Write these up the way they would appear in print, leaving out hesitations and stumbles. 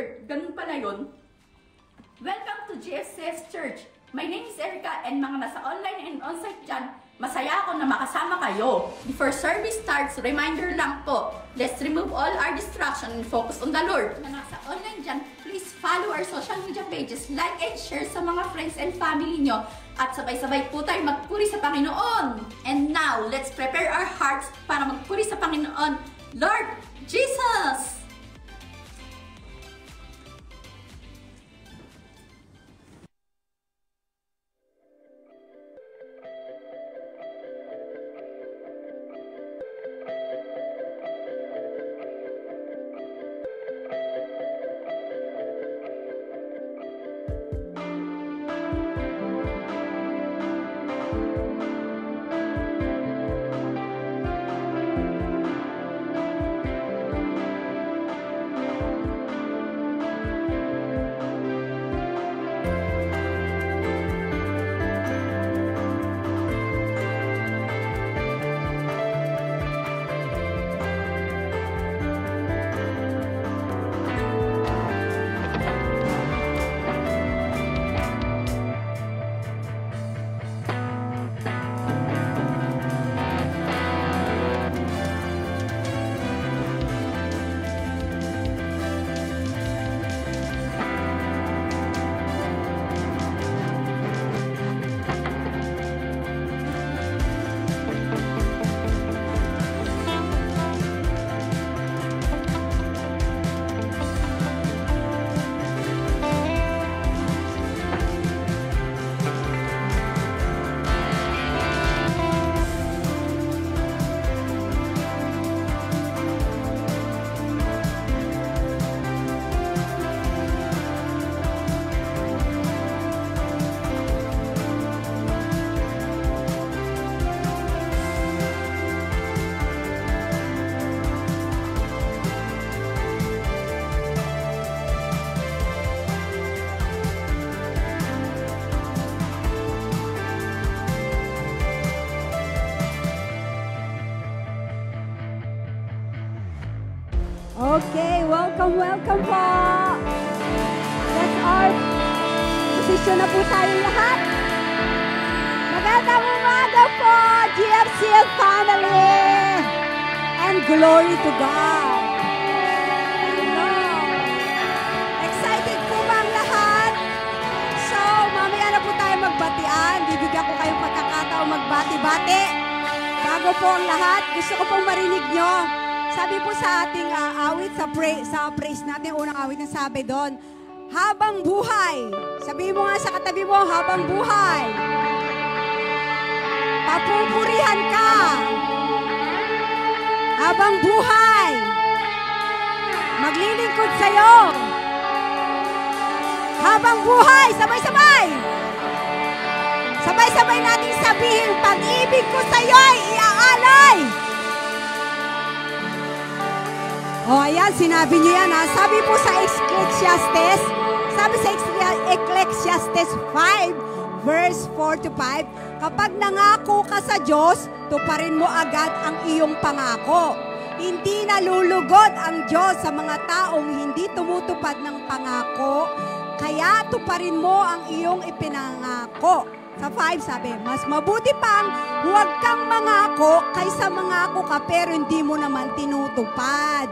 Lord, ganun pala yun. Welcome to GFCS Church. My name is Erica and mga nasa online and on-site dyan, masaya ako na makasama kayo. Before service starts, reminder lang po, let's remove all our distraction and focus on the Lord. Na nasa online dyan, please follow our social media pages, like and share sa mga friends and family nyo, at sabay-sabay po tayo magpuri sa Panginoon. And now, let's prepare our hearts para magpuri sa Panginoon. Lord Jesus! Okay, welcome po. That's our position na po tayong lahat. Magandang umaga po, GFCS family. And glory to God. Hello. Excited po ba ang lahat? So, mamaya na po tayo magbatian. Bibigyan ko kayong pagkakataon magbati-bati. Bago po ang lahat, gusto ko pong marinig nyo. Sabi po sa ating awit, sa praise natin, unang awit na sabi doon, habang buhay. Sabi mo nga sa katabi mo, habang buhay. Papupurihan ka. Habang buhay. Maglilingkod sa'yo. Habang buhay. Sabay-sabay. Sabay-sabay natin sabihin, pag-ibig ko sa'yo ay iaalay. Oh, ayan, sinabi niyo yan, ha? Sabi po sa Ecclesiastes, sabi sa Ecclesiastes 5, verse 4-5, kapag nangako ka sa Diyos, tuparin mo agad ang iyong pangako. Hindi nalulugod ang Diyos sa mga taong hindi tumutupad ng pangako, kaya tuparin mo ang iyong ipinangako. Sa 5 sabi, mas mabuti pang huwag kang mangako kaysa mangako ka pero hindi mo naman tinutupad.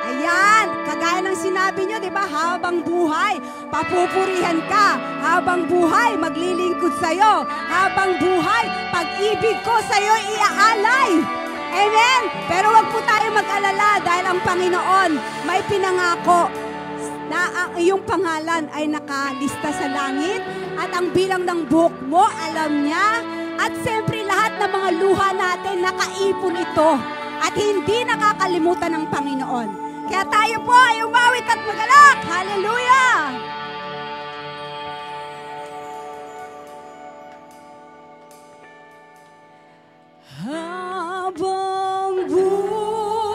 Ayan, kagaya ng sinabi nyo, di ba? Habang buhay, papupurihan ka. Habang buhay, maglilingkod sa'yo. Habang buhay, pag-ibig ko sa'yo iaalay. Amen? Pero wag po tayo mag-alala dahil ang Panginoon may pinangako na ang iyong pangalan ay nakalista sa langit at ang bilang ng buhok mo, alam niya. At siyempre lahat ng mga luha natin, nakaipon ito at hindi nakakalimutan ng Panginoon. Kaya tayo po ay umawit at magalak. Hallelujah! Habang buhay,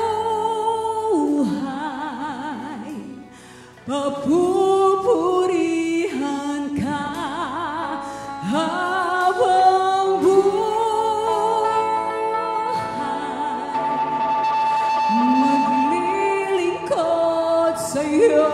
papupurihan ka. Habang buhay, maglilingkod sa'yo.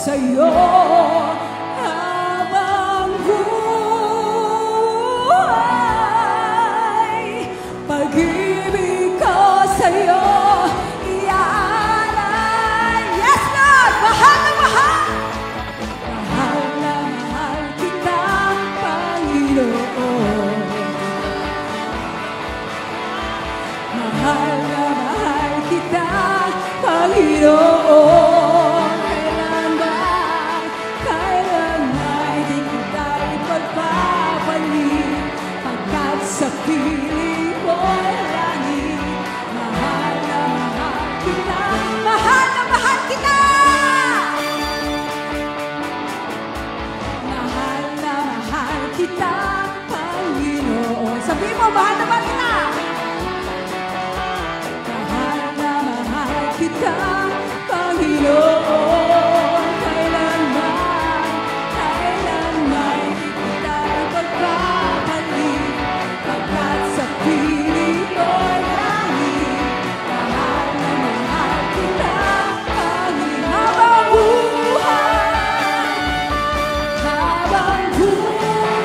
sa'yo habang buhay. Pag-ibig ko sa'yo iaalay. Yes, Lord! Mahal na mahal! Mahal na mahal kita, Panginoon. Mahal na mahal kita, Panginoon. Kailanman di kita ipagpapalit, pagkat sa piling mo'y langit. Mahal na mahal kita, mahal na mahal kita. Mahal na mahal kita, Panginoon. Sabihin mo, mahal na mahal kita. Mahal na mahal kita, Panginoon. Kailanman di kita ipagpapalit, pagkat sa piling mo'y langit. Mahal na mahal kita, Panginoon. Habang buhay, habang buhay,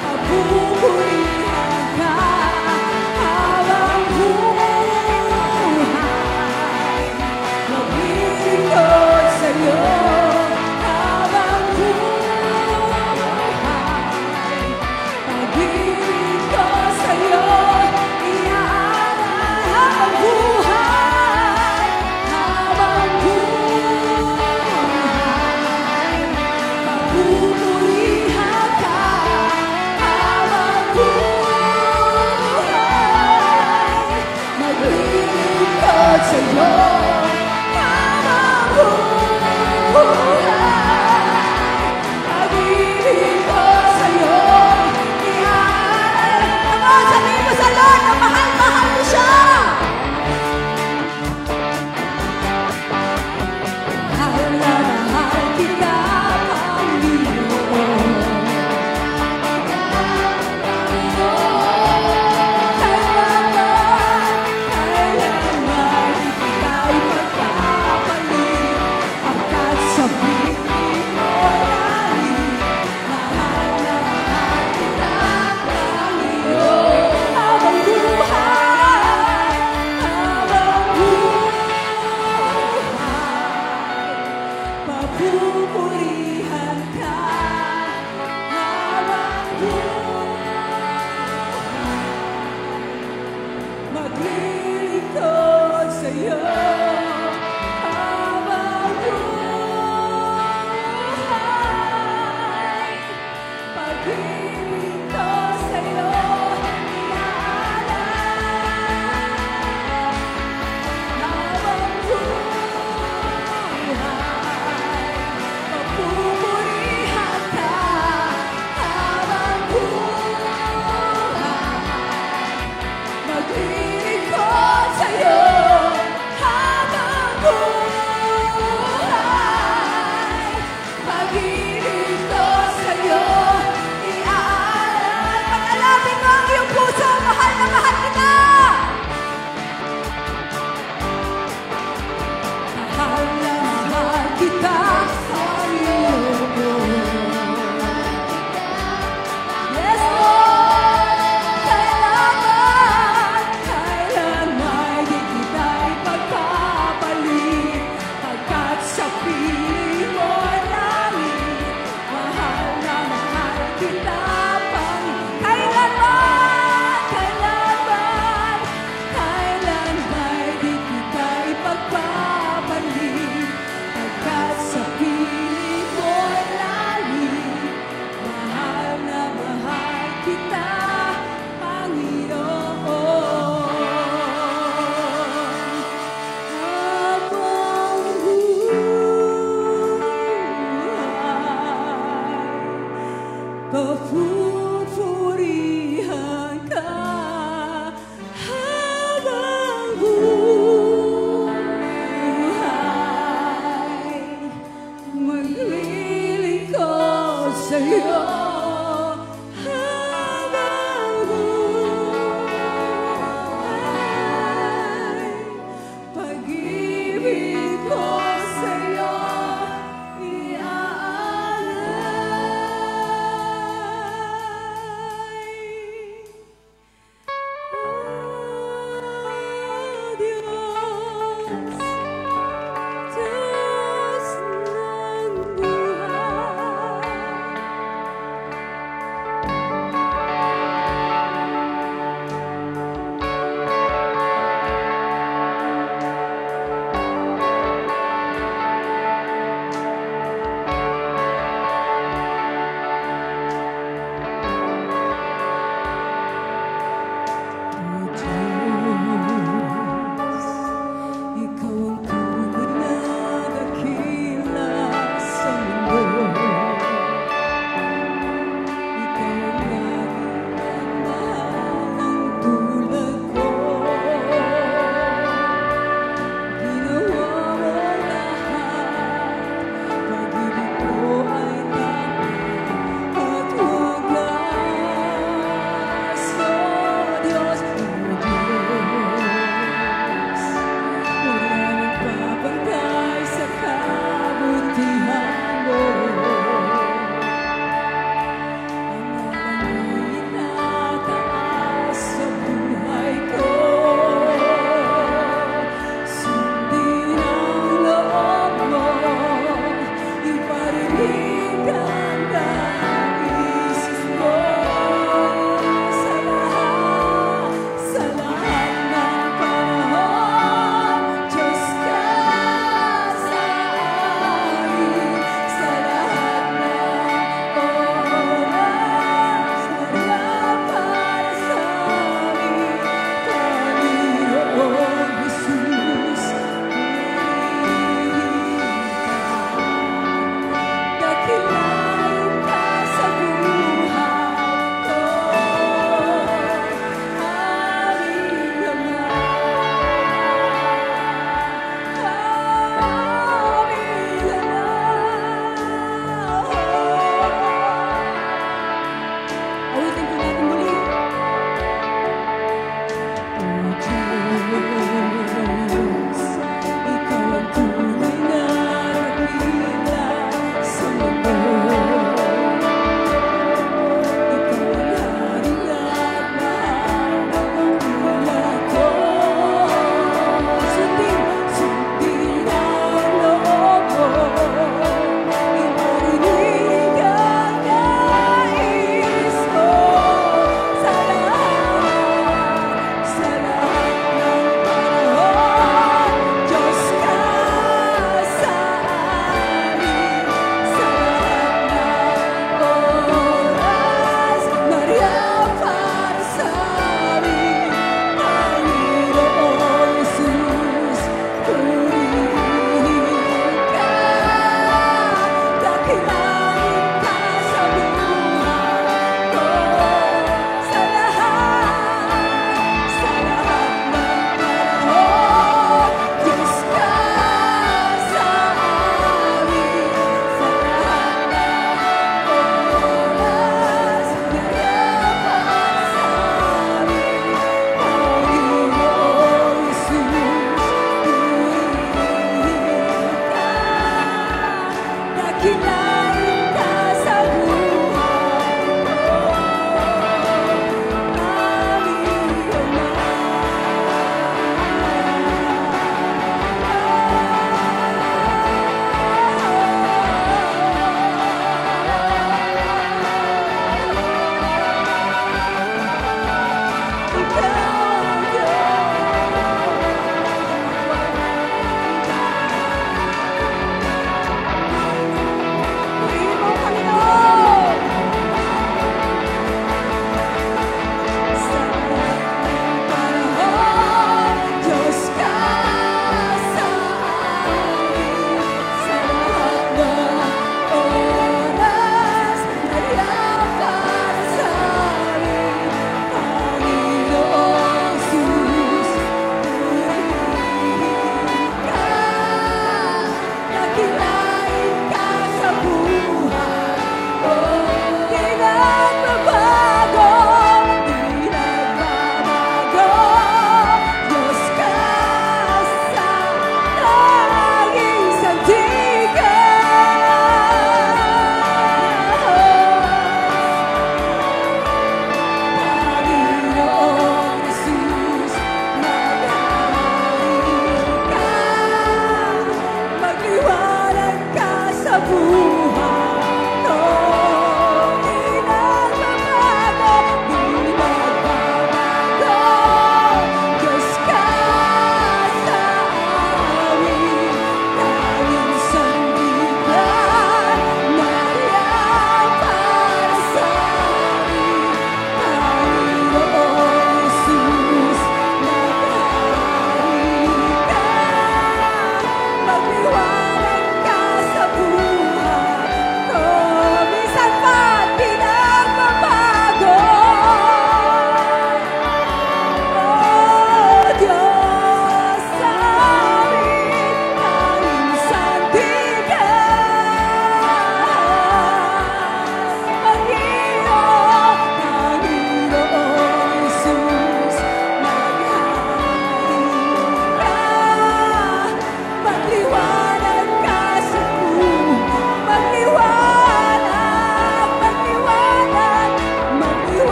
pagpupurihan ka. Habang buhay, maglilingkod sa'yo. Habang buhay, pag-ibig ko sa'yo iaalay. Habang buhay, habang buhay, pagpupurihan ka. Habang buhay, maglilingkod sa'yo. Habang buhay, pag-ibig ko sa'yo iaalay. Come on, sabihin mo sa Lord na mahal-mahal mo siya. Mahal na mahal kita, Panginoon. Kailanman di kita ipagpapalit, pagkat sa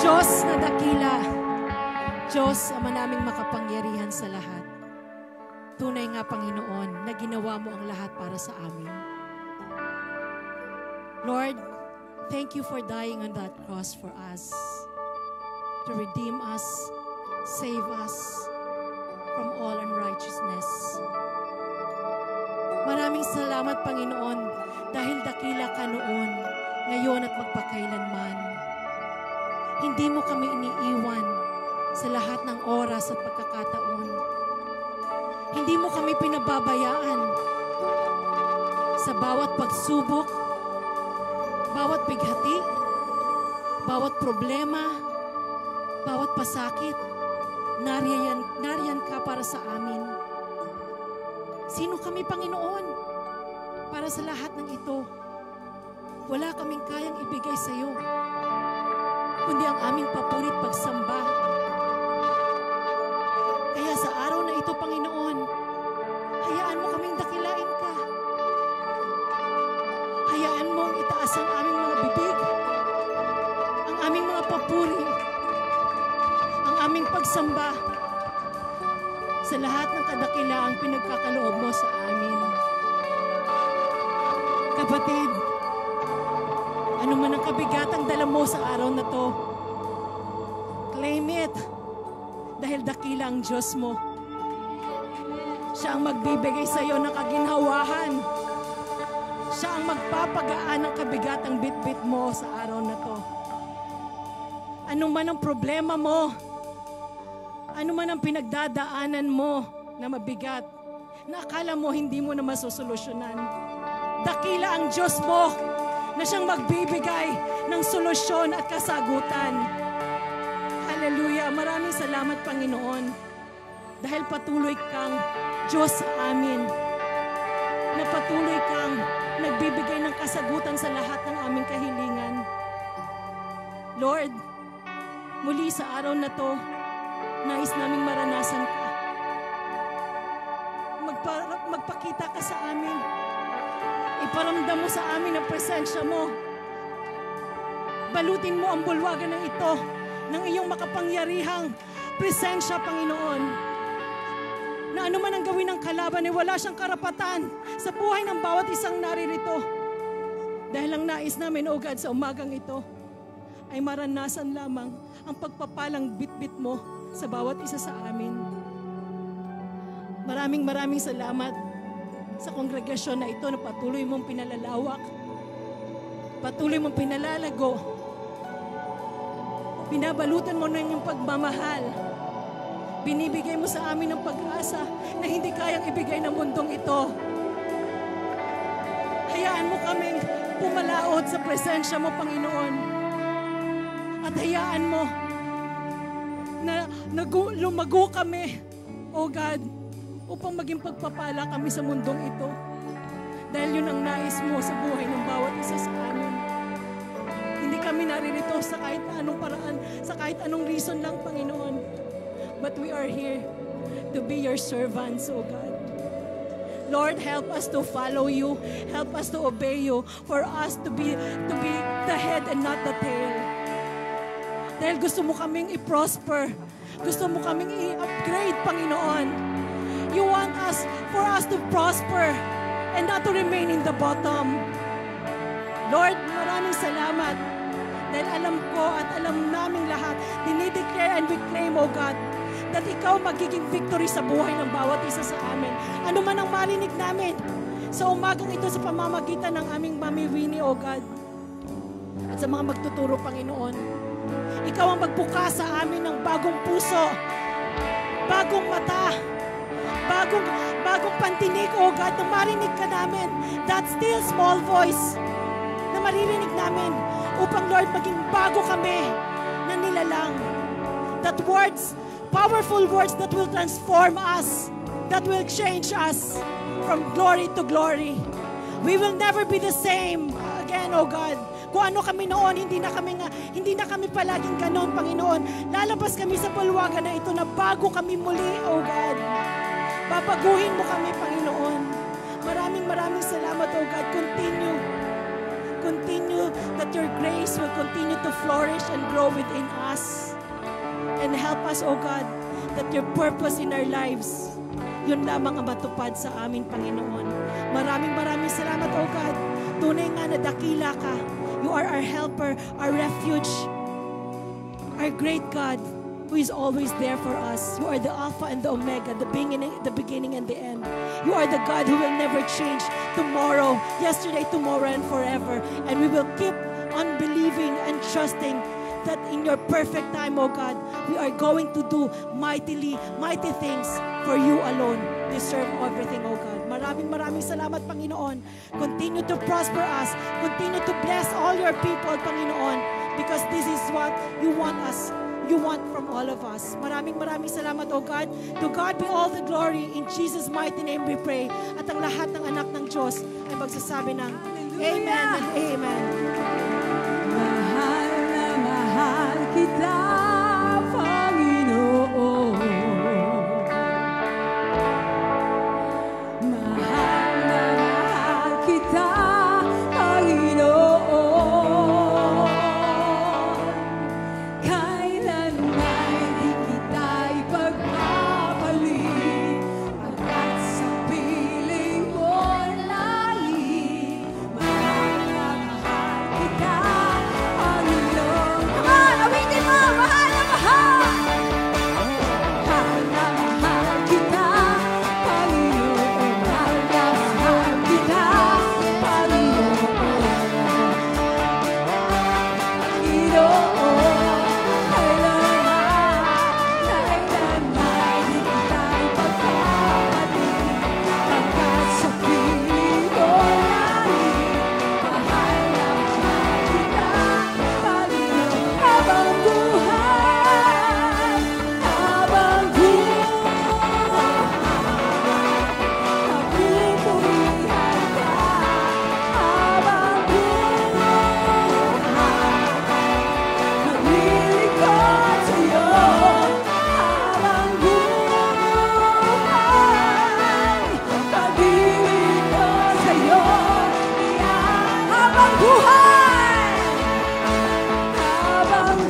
Diyos na dakila, Diyos Ama naming makapangyarihan sa lahat. Tunay nga, Panginoon, na ginawa mo ang lahat para sa amin. Lord, thank you for dying on that cross for us, to redeem us, save us from all unrighteousness. Maraming salamat, Panginoon, dahil dakila ka noon, ngayon at magpakailanman. Hindi mo kami iniiwan sa lahat ng oras at pagkakataon. Hindi mo kami pinababayaan sa bawat pagsubok, bawat bighati, bawat problema, bawat pasakit. Nariyan ka para sa amin. Sino kami, Panginoon, para sa lahat ng ito? Wala kaming kayang ibigay sa iyo, kundi ang aming papurit pagsamba. Kaya sa araw na ito, Panginoon, hayaan mo kaming dakilain ka. Hayaan mo itaas ang aming mga bibig, ang aming mga papuri, ang aming pagsamba sa lahat ng kadakilaang pinagkakaloob mo sa amin. Kapatid, ano man ang kabigatang dala mo sa araw na to, claim it, dahil dakila ang Diyos mo. Siya ang magbibigay sa iyo ng kaginhawahan. Siya ang magpapagaan ng kabigatang bitbit mo sa araw na to. Ano man ang problema mo, ano man ang pinagdadaanan mo na mabigat, na akala mo hindi mo na masusolusyonan, dakila ang Diyos mo na siyang magbibigay ng solusyon at kasagutan. Hallelujah! Maraming salamat, Panginoon, dahil patuloy kang Diyos sa amin, na patuloy kang nagbibigay ng kasagutan sa lahat ng aming kahilingan. Lord, muli sa araw na to, nais naming maranasan ka. Magpakita ka sa amin. Iparamdam mo sa amin ang presensya mo. Balutin mo ang bulwagan ng ito ng iyong makapangyarihang presensya, Panginoon. Na ano man ang gawin ng kalaban ay wala siyang karapatan sa buhay ng bawat isang naririto. Dahil ang nais namin, O God, sa umagang ito ay maranasan lamang ang pagpapalang bitbit mo sa bawat isa sa amin. Maraming salamat sa kongregasyon na ito na patuloy mong pinalalawak, patuloy mong pinalalago, binabalutan mo na yung pagmamahal, binibigay mo sa amin ng pag-asa na hindi kayang ibigay ng mundong ito. Hayaan mo kaming pumalaot sa presensya mo, Panginoon, at hayaan mo na lumago kami, O God, upang maging pagpapala kami sa mundong ito. Dahil yun ang nais mo sa buhay ng bawat isa sa amin. Hindi kami naririto sa kahit anong paraan, sa kahit anong reason lang, Panginoon. But we are here to be your servants, O God. Lord, help us to follow you. Help us to obey you. For us to be the head and not the tail. Dahil gusto mo kaming i-prosper. Gusto mo kaming i-upgrade, Panginoon. You want for us to prosper and not to remain in the bottom. Lord, maraming salamat. Dahil alam ko at alam namin lahat, dinideclare and we claim, O God, that Ikaw magiging victory sa buhay ng bawat isa sa amin. Ano man ang marinig namin sa umagang ito sa pamamagitan ng aming Mami Winnie, O God, at sa mga magtuturo, Panginoon, Ikaw ang magbukas sa amin ng bagong puso, bagong mata, bagong pantinig, O God, na marinig ka namin, that still small voice na maririnig namin upang, Lord, maging bago kami na nilalang. That words, powerful words that will transform us, that will change us from glory to glory. We will never be the same again, O God. Kung ano kami noon, hindi na kami palaging ganon, Panginoon. Lalabas kami sa bulwagan na ito na bago kami muli, O God. Babaguhin mo kami, Panginoon. Maraming salamat, O God. Continue that your grace will continue to flourish and grow within us. And help us, O God, that your purpose in our lives, yun lamang ang matupad sa amin, Panginoon. Maraming salamat, O God. Tunay nga na dakila ka. You are our helper, our refuge, our great God, who is always there for us. You are the Alpha and the Omega, the beginning and the end. You are the God who will never change tomorrow, yesterday, tomorrow, and forever. And we will keep on believing and trusting that in your perfect time, O God, we are going to do mighty things for you alone. Deserve everything, O God. Maraming salamat, Panginoon. Continue to prosper us. Continue to bless all your people, Panginoon, because this is what you want us. You want from all of us. Maraming salamat, O God. To God be all the glory. In Jesus' mighty name we pray. At ang lahat ng anak ng Diyos ay magsasabi ng Amen and Amen. Mahal na mahal kita, Panginoon. Mahal na mahal kita, Panginoon. Kailanman di kita ipagpapalit, at sa piling mo lagi. Mahal na mahal kita, Panginoon. Come on, awitin mo! Mahal na mahal! Mahal na mahal kita, Panginoon. Mahal na mahal kita, Panginoon. Kailanman di kita ipagpapalit, pagkat sa piling mo lagi. Mahal na mahal kita, Panginoon. Habang buhay, napupurihan ka. Habang buhay, naglilingkod sa'yo. Habang buhay, pag-ibig ko sa'yo. Habang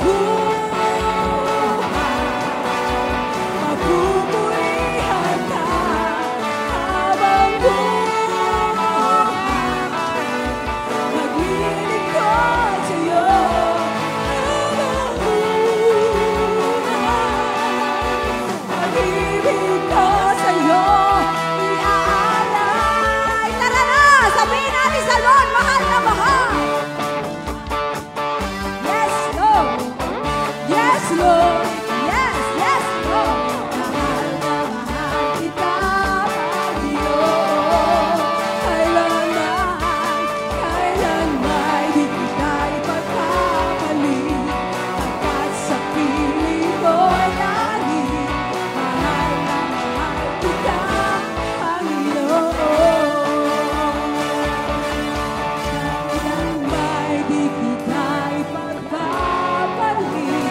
buhay, mapupurihan ka. Habang buhay, maglilingkod sa'yo. Habang buhay, pag-ibig ko sa'yo iaalay. Tara na! Sabihin natin sa Lord, mahal na mahal! Yes, Lord! Yes, Lord! Yes, yes, Lord! Mahal na mahal kita, Panginoon. Kailanman di kita ipagpapalit, pagkat sa piling mo lagi. Mahal na mahal kita, Panginoon. Kailanman di kita ipagpapalit,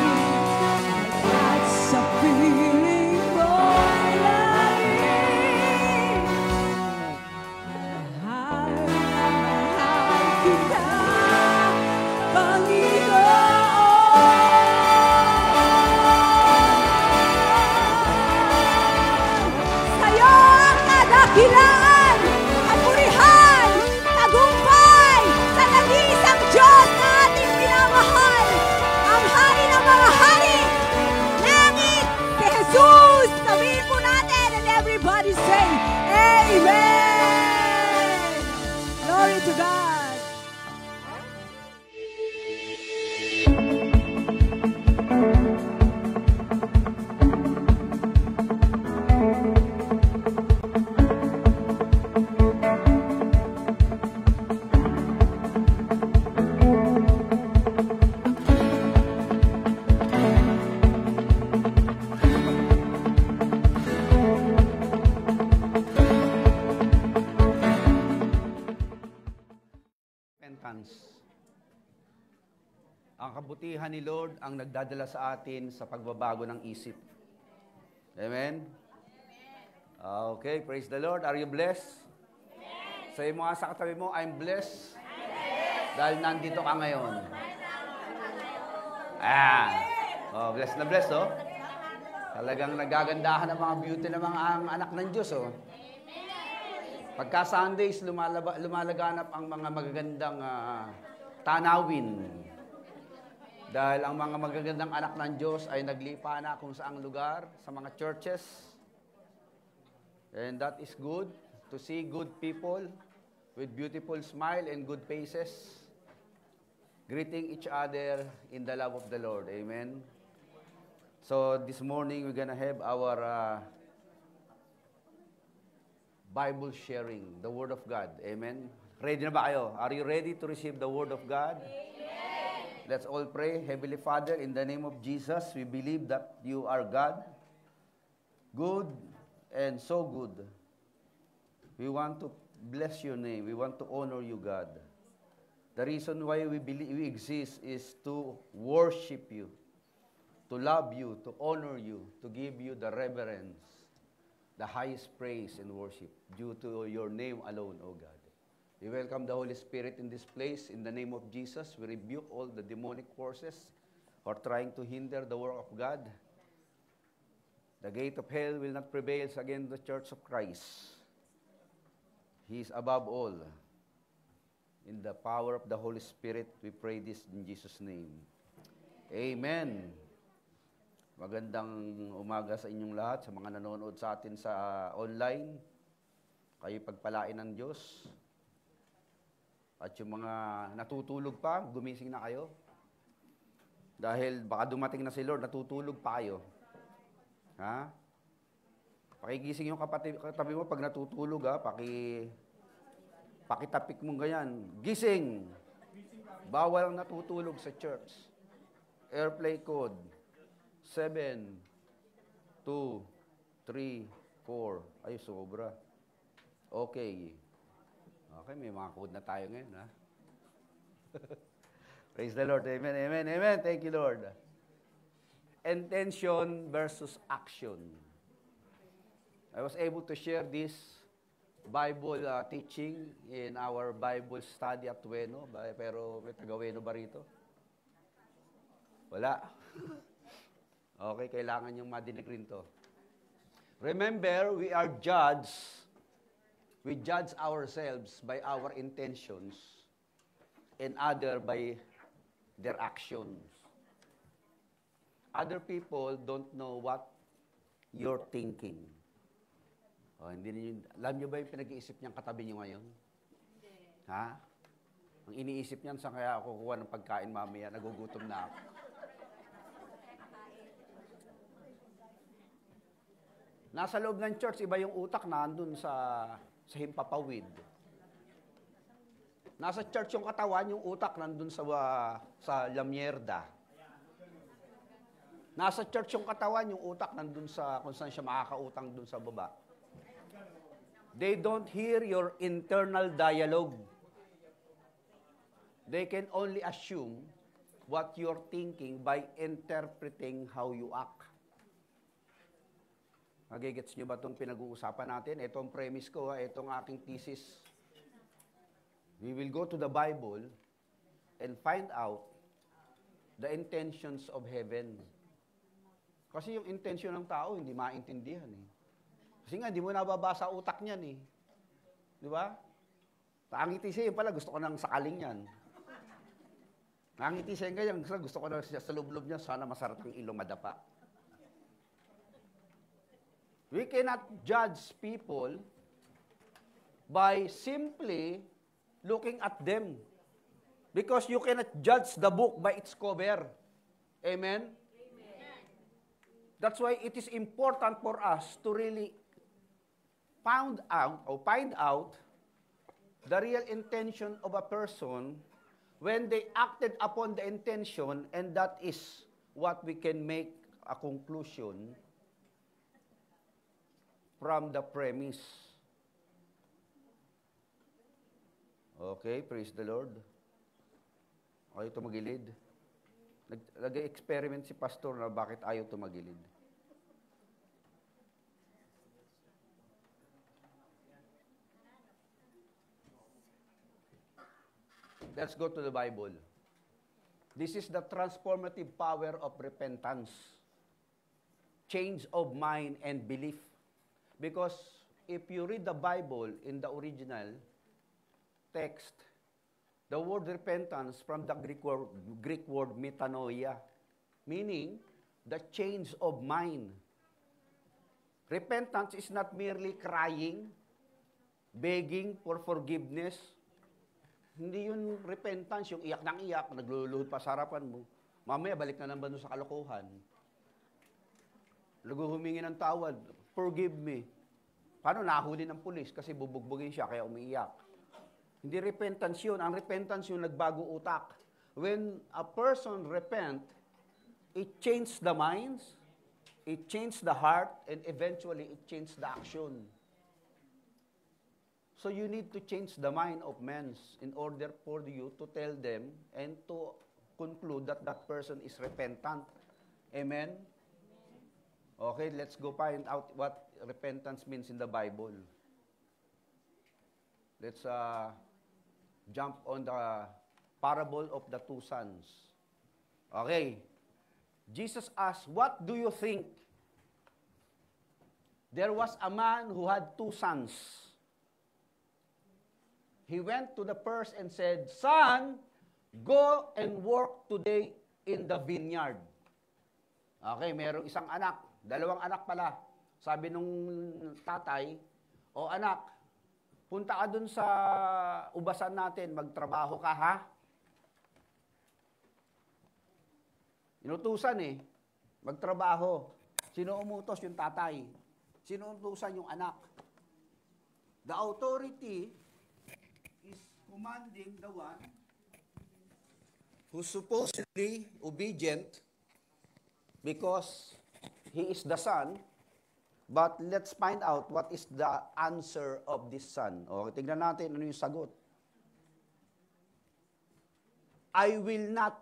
pagkat sa piling mo lagi. Mahal na mahal kita, Panginoon. Sa'yo ang kadakilaan, kapurihan, tagumpay, sa nag-iisang Diyos na ating minamahal, ang hari ng mga hari, langit, si Jesus. Sabihin po natin, and everybody say, Amen! Glory to God! repentance. Ang kabutihan ni Lord ang nagdadala sa atin sa pagbabago ng isip. Amen? Okay, praise the Lord. Are you blessed? Yes. Say mo nga sa katabi mo, I'm blessed. I'm blessed. Dahil nandito ka ngayon. Bless na bless, oh. Talagang nagagandahan ang mga beauty ng mga anak ng Diyos, oh. Pagka Sundays, lumalaganap ang mga magagandang tanawin. Dahil ang mga magagandang anak ng Diyos ay naglipa na kung saang lugar, sa mga churches. And that is good, to see good people with beautiful smile and good faces, greeting each other in the love of the Lord. Amen. So this morning, we're gonna have our Bible sharing, the Word of God. Amen. Ready na ba kayo? Are you ready to receive the Word of God? Amen. Let's all pray. Heavenly Father, in the name of Jesus, we believe that you are God, good and so good. We want to bless your name. We want to honor you, God. The reason why we believe we exist is to worship you, to love you, to honor you, to give you the reverence, the highest praise and worship due to your name alone, O God. We welcome the Holy Spirit in this place. In the name of Jesus, we rebuke all the demonic forces who are trying to hinder the work of God. The gate of hell will not prevail against the church of Christ. He is above all. In the power of the Holy Spirit, we pray this in Jesus' name. Amen. Magandang umaga sa inyong lahat, sa mga nanonood sa atin sa online. Kayo pagpalain ng Diyos. At yung mga natutulog pa, gumising na kayo. Dahil baka dumating na si Lord, natutulog pa kayo. Ha? Pakigising yung katabi mo pag natutulog, ha? Pakitapik mong ganyan. Gising! Bawal ang natutulog sa church. Airplay code. 7, 2, 3, 4. Ay, sobra. Okay. Okay, may mga code na tayo ngayon, ha? Praise the Lord. Amen, amen, amen. Thank you, Lord. Intention versus action. I was able to share this Bible teaching in our Bible study at Tueno. Pero may taga-Tueno ba rito? Wala. Okay, kailangan yung madinig rin to. Remember, we are judged. We judge ourselves by our intentions and other by their actions. Other people don't know what you're thinking. Alam niyo ba yung pinag-iisip niyang katabi niyo ngayon? Hindi. Ha? Ang iniisip niyan, saan kaya ako kukuha ng pagkain mamaya? Nagugutom na ako. Nasa loob ng church, iba yung utak nandun sa himpapawid. Nasa church yung katawan, yung utak nandun sa lamierda. Nasa church yung katawan, yung utak nandun sa kung saan siya makakautang dun sa baba. They don't hear your internal dialogue. They can only assume what you're thinking by interpreting how you act. Magigets nyo ba itong pinag-uusapan natin? Ito ang premise ko, itong aking thesis. We will go to the Bible and find out the intentions of heaven. Kasi yung intention ng tao, hindi maintindihan eh. Kasi nga, hindi mo nababasa utak niyan eh. Di ba? Nakangiti siya, yun pala, gusto ko nang sakaling yan. Nakangiti siya ganyan, gusto ko nang sa loob-loob niya, sana masarap ang ilong madapa. We cannot judge people by simply looking at them. Because you cannot judge the book by its cover. Amen? Amen. That's why it is important for us to really find out the real intention of a person when they acted upon the intention, and that is what we can make a conclusion from the premise. Okay, praise the Lord. Ayaw tumagilid. Nag-experiment si pastor na bakit ayaw tumagilid. Let's go to the Bible. This is the transformative power of repentance. Change of mind and belief. Because if you read the Bible in the original text, the word repentance from the Greek word metanoia, meaning the change of mind. Repentance is not merely crying, begging for forgiveness. Hindi yun repentance, yung iyak ng iyak, nagluluhod pa sa harapan mo. Mamaya, balik na naman sa kalokohan. Humingi ng tawad, forgive me. Paano? Nahuli ng pulis kasi bubugbugin siya, kaya umiiyak. Hindi repentance yun. Ang repentance yun, nagbago utak. When a person repent, it changes the minds, it changes the heart, and eventually, it changes the action. So you need to change the mind of men in order for you to tell them and to conclude that that person is repentant. Amen? Okay, let's go find out what repentance means in the Bible. Let's jump on the parable of the two sons. Okay. Jesus asked, what do you think? There was a man who had two sons. He went to the first and said, Son, go and work today in the vineyard. Okay, merong isang anak. Dalawang anak pala. Sabi nung tatay, o anak, punta ka dun sa ubasan natin, magtrabaho ka ha? Inutusan magtrabaho. Sino umutos? Yung tatay. Sino utusan? Yung anak. The authority is commanding the one who's supposedly obedient because he is the son. But let's find out what is the answer of this son. O, tingnan natin ano yung sagot. I will not.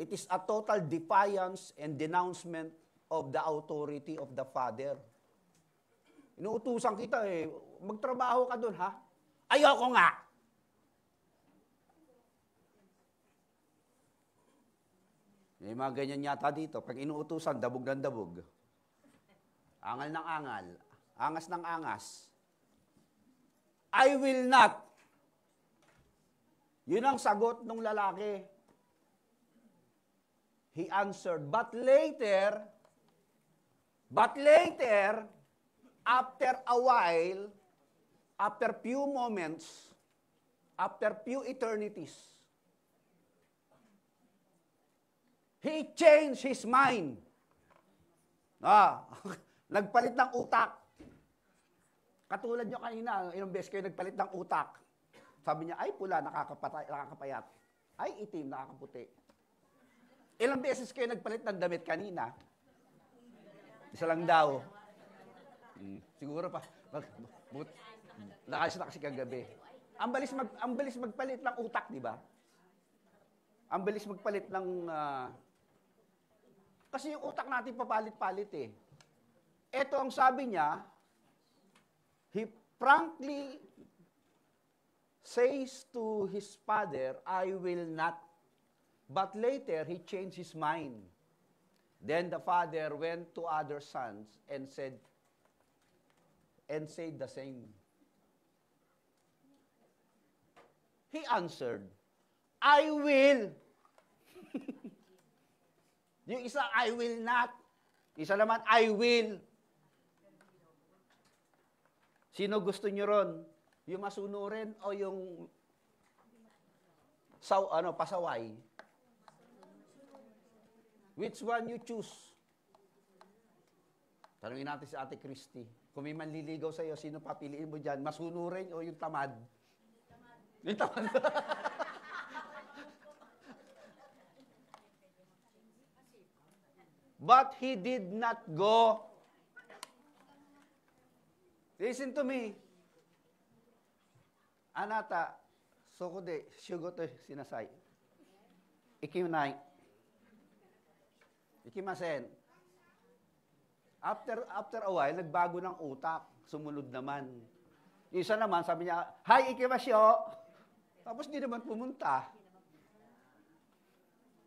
It is a total defiance and denouncement of the authority of the father. Inuutusan kita magtrabaho ka doon ha? Ayoko nga! May mga ganyan yata dito. Pag inuutusan, dabog ng dabog. Angal ng angal. Angas ng angas. I will not. Yun ang sagot ng lalaki. He answered, but later, after a while, after few moments, after few eternities, he changed his mind. Nagpalit ng utak. Katulad nyo kanina, ilang beses kayo nagpalit ng utak. Sabi niya, ay pula, nakakapayat. Ay itim, nakakaputi. Ilang beses kayo nagpalit ng damit kanina? Isa lang daw. Siguro pa. Nakalis na kasi kagabi. Ang bilis magpalit ng utak, di ba? Ang bilis magpalit ng... kasi yung utak natin papalit-palit Ito ang sabi niya, he frankly says to his father, I will not. But later, he changed his mind. Then the father went to other sons and said the same. He answered, I will. Yung isa, I will not. Isa naman, I will. Sino gusto nyo ron? Yung masunurin o yung pasaway? Which one you choose? Tanungin natin si Ate Christy. Kung may manliligaw sa'yo, sino papiliin mo dyan? Masunurin o yung tamad? Yung tamad. But he did not go. Listen to me. Anata, sukude, syugoto sinasay. Ikimunay. Ikimasen. After a while, nagbago ng utak. Sumunod naman. Yung isa naman, sabi niya, "Hi, ikimasyo." Tapos di naman pumunta.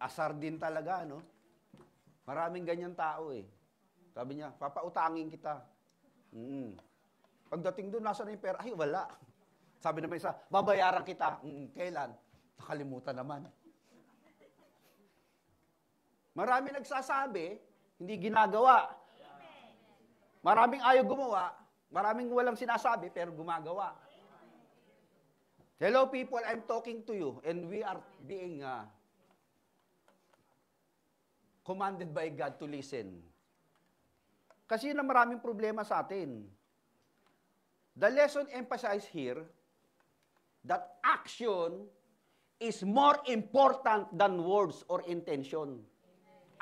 Asar din talaga, no? Maraming ganyan tao eh. Sabi niya, "Papautangin kita." Pagdating doon, nasa na yung pera? Ay, wala. Sabi naman isa, "Babayaran kita." Kailan? Nakalimutan naman. Marami nagsasabi, hindi ginagawa. Maraming ayaw gumawa, maraming walang sinasabi, pero gumagawa. Hello people, I'm talking to you, and we are being commanded by God to listen. Kasi yun ang maraming problema sa atin. The lesson emphasized here that action is more important than words or intention.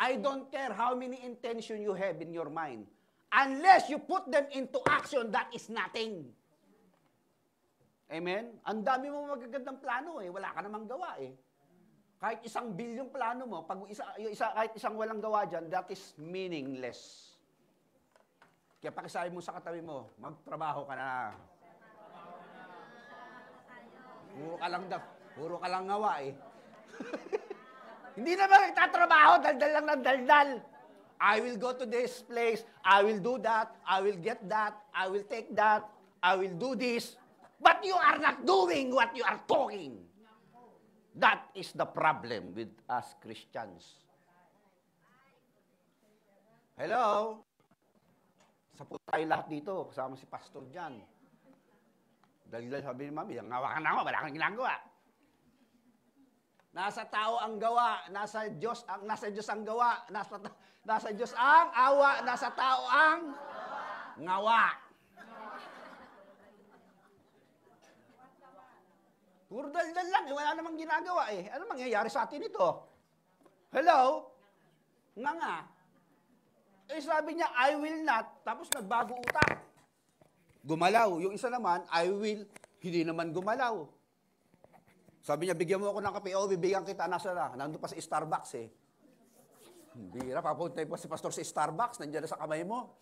I don't care how many intention you have in your mind. Unless you put them into action, that is nothing. Amen? Ang dami mo magagandang plano eh. Wala ka namang gawa eh. Kahit 1 bilyong plano mo, pag kahit isang walang gawa dyan, that is meaningless. Kaya pakisabi mo sa katabi mo, magtrabaho ka na. Puro ka lang gawa eh. Hindi naman nagtatrabaho, daldal lang ng daldal. I will go to this place, I will do that, I will get that, I will take that, I will do this. But you are not doing what you are talking. That is the problem with us Christians. Hello? Sapo tayo lahat dito, kasama si Pastor Jan. Dahil sabi ni Mami, ngawa ka na ako, wala kang ginagawa. Nasa tao ang gawa, nasa Diyos ang gawa, nasa Diyos ang awa, nasa tao ang ngawa. Puro daldal lang, wala namang ginagawa eh. Ano mangyayari sa atin ito? Hello? Nga. Eh sabi niya, I will not, tapos nagbago utak. Gumalaw. Yung isa naman, I will, hindi naman gumalaw. Sabi niya, bigyan mo ako ng kape. Bibigyan kita. Nasa na? Nandun pa sa Starbucks eh. Bira, papunta pa si Pastor sa Starbucks. Nandiyan na sa kamay mo.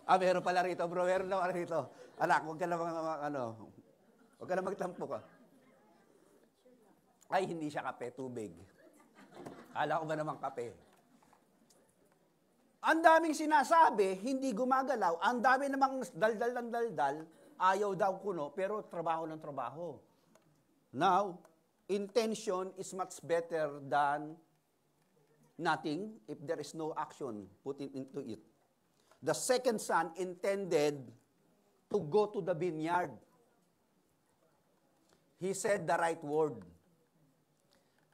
Meron pala rito, bro. Meron na rito. Anak, huwag ka na huwag ka na magtampo ka. Ay, hindi siya kape. Tubig. Kala ko ba naman kape? Ang daming sinasabi, hindi gumagalaw. Ang dami namang daldal ng daldal. Ayaw daw kuno, pero trabaho ng trabaho. Now, intention is much better than nothing if there is no action put into it. The second son intended to go to the vineyard. He said the right word.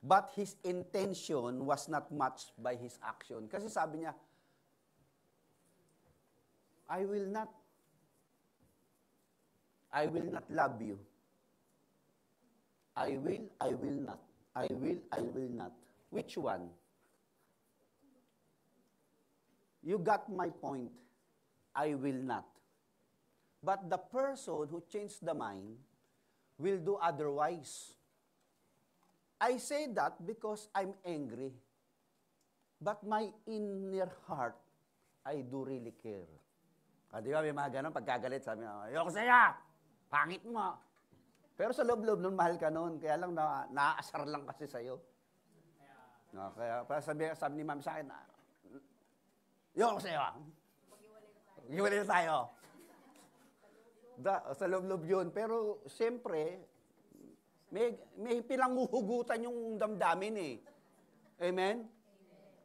But his intention was not matched by his action. Kasi sabi niya, I will not love you. I will not. I will not. Which one? You got my point. I will not. But the person who changed the mind will do otherwise. I say that because I'm angry. But my inner heart, I do really care. Di ba may mga ganun, pagkagalit, sabi niya, ayoko sa'yo! Pangit mo. Pero sa loob-loob nun, mahal ka nun. Kaya lang, naaasar lang kasi sa'yo. No, kaya sabi ni Mami sa akin, ayoko sa'yo. Iwalay na tayo. Sa loob-loob yun. Pero, siyempre, may pinanguhugutan yung damdamin eh. Amen?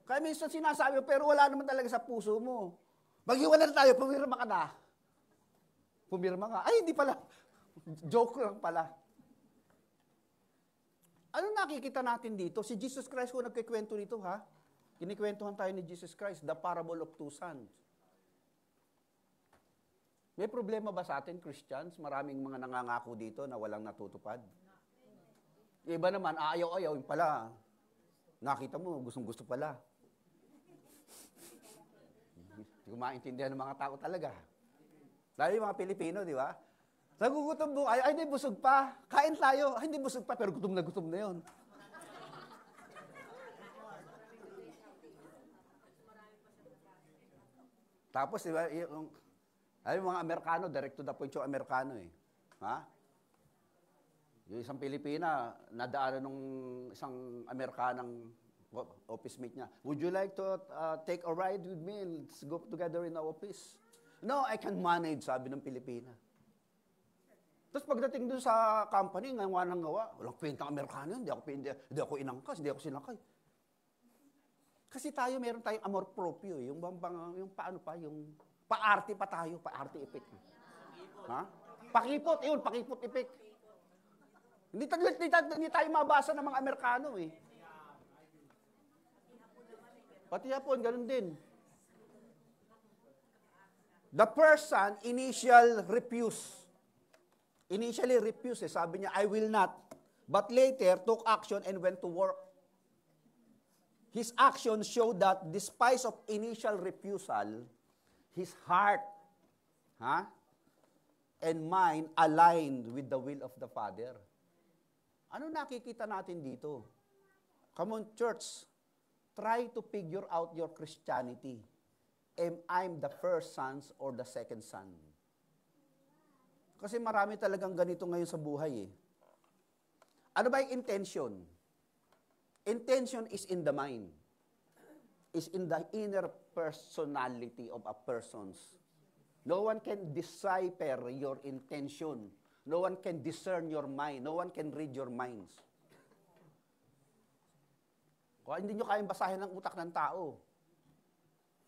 Kaya minsan sinasabi, pero wala naman talaga sa puso mo. Mag-iwalay na tayo, pumirma ka na. Pumirma ka. Ay, hindi pala. Joke lang pala. Ano nakikita natin dito? Si Jesus Christ ko nagkikwento nito, ha? Kinikwentuhan tayo ni Jesus Christ, the parable of two sons. May problema ba sa atin, Christians? Maraming mga nangangako dito na walang natutupad. Iba naman, ayaw-ayaw, yung pala. Nakita mo, gustong-gusto pala. Hindi ko maintindihan ng mga tao talaga. Lalo yung mga Pilipino, di ba? Nagugutom mo, ay, hindi, busog pa. Kain tayo. Ay, hindi, busog pa, pero gutom na yun. Tapos, di ba, Ay, mga Amerikano, direct to the point yung Amerikano eh. Ha? Yung isang Pilipina, nadaanan nung isang Amerikanang office mate niya, would you like to take a ride with me and let's go together in the office? No, I can manage, sabi ng Pilipina. Tapos pagdating dun sa company, ngawa ng ngawa, walang kwentang Amerikano yun, hindi ako inangkas, hindi ako sinakay. Kasi tayo, meron tayong amor proprio, yung paano pa, yung paarte pa tayo, paarte effect. Ha? Pakipot, yun, pakipot effect. Hindi tayo mabasa ng mga Amerikano eh. Pati Hapon, ganun din. The person initially refused, sabi niya, I will not. But later, took action and went to work. His actions showed that despite of initial refusal, his heart and mind aligned with the will of the Father. Ano nakikita natin dito? Come on, church. Try to figure out your Christianity. Am I the first son or the second son? Kasi marami talagang ganito ngayon sa buhay eh. Ano ba yung intention? Intention is in the mind. Is in the inner personality of a person. No one can decipher your intention. No one can discern your mind. No one can read your minds. Kung hindi nyo kayang basahin ang utak ng tao.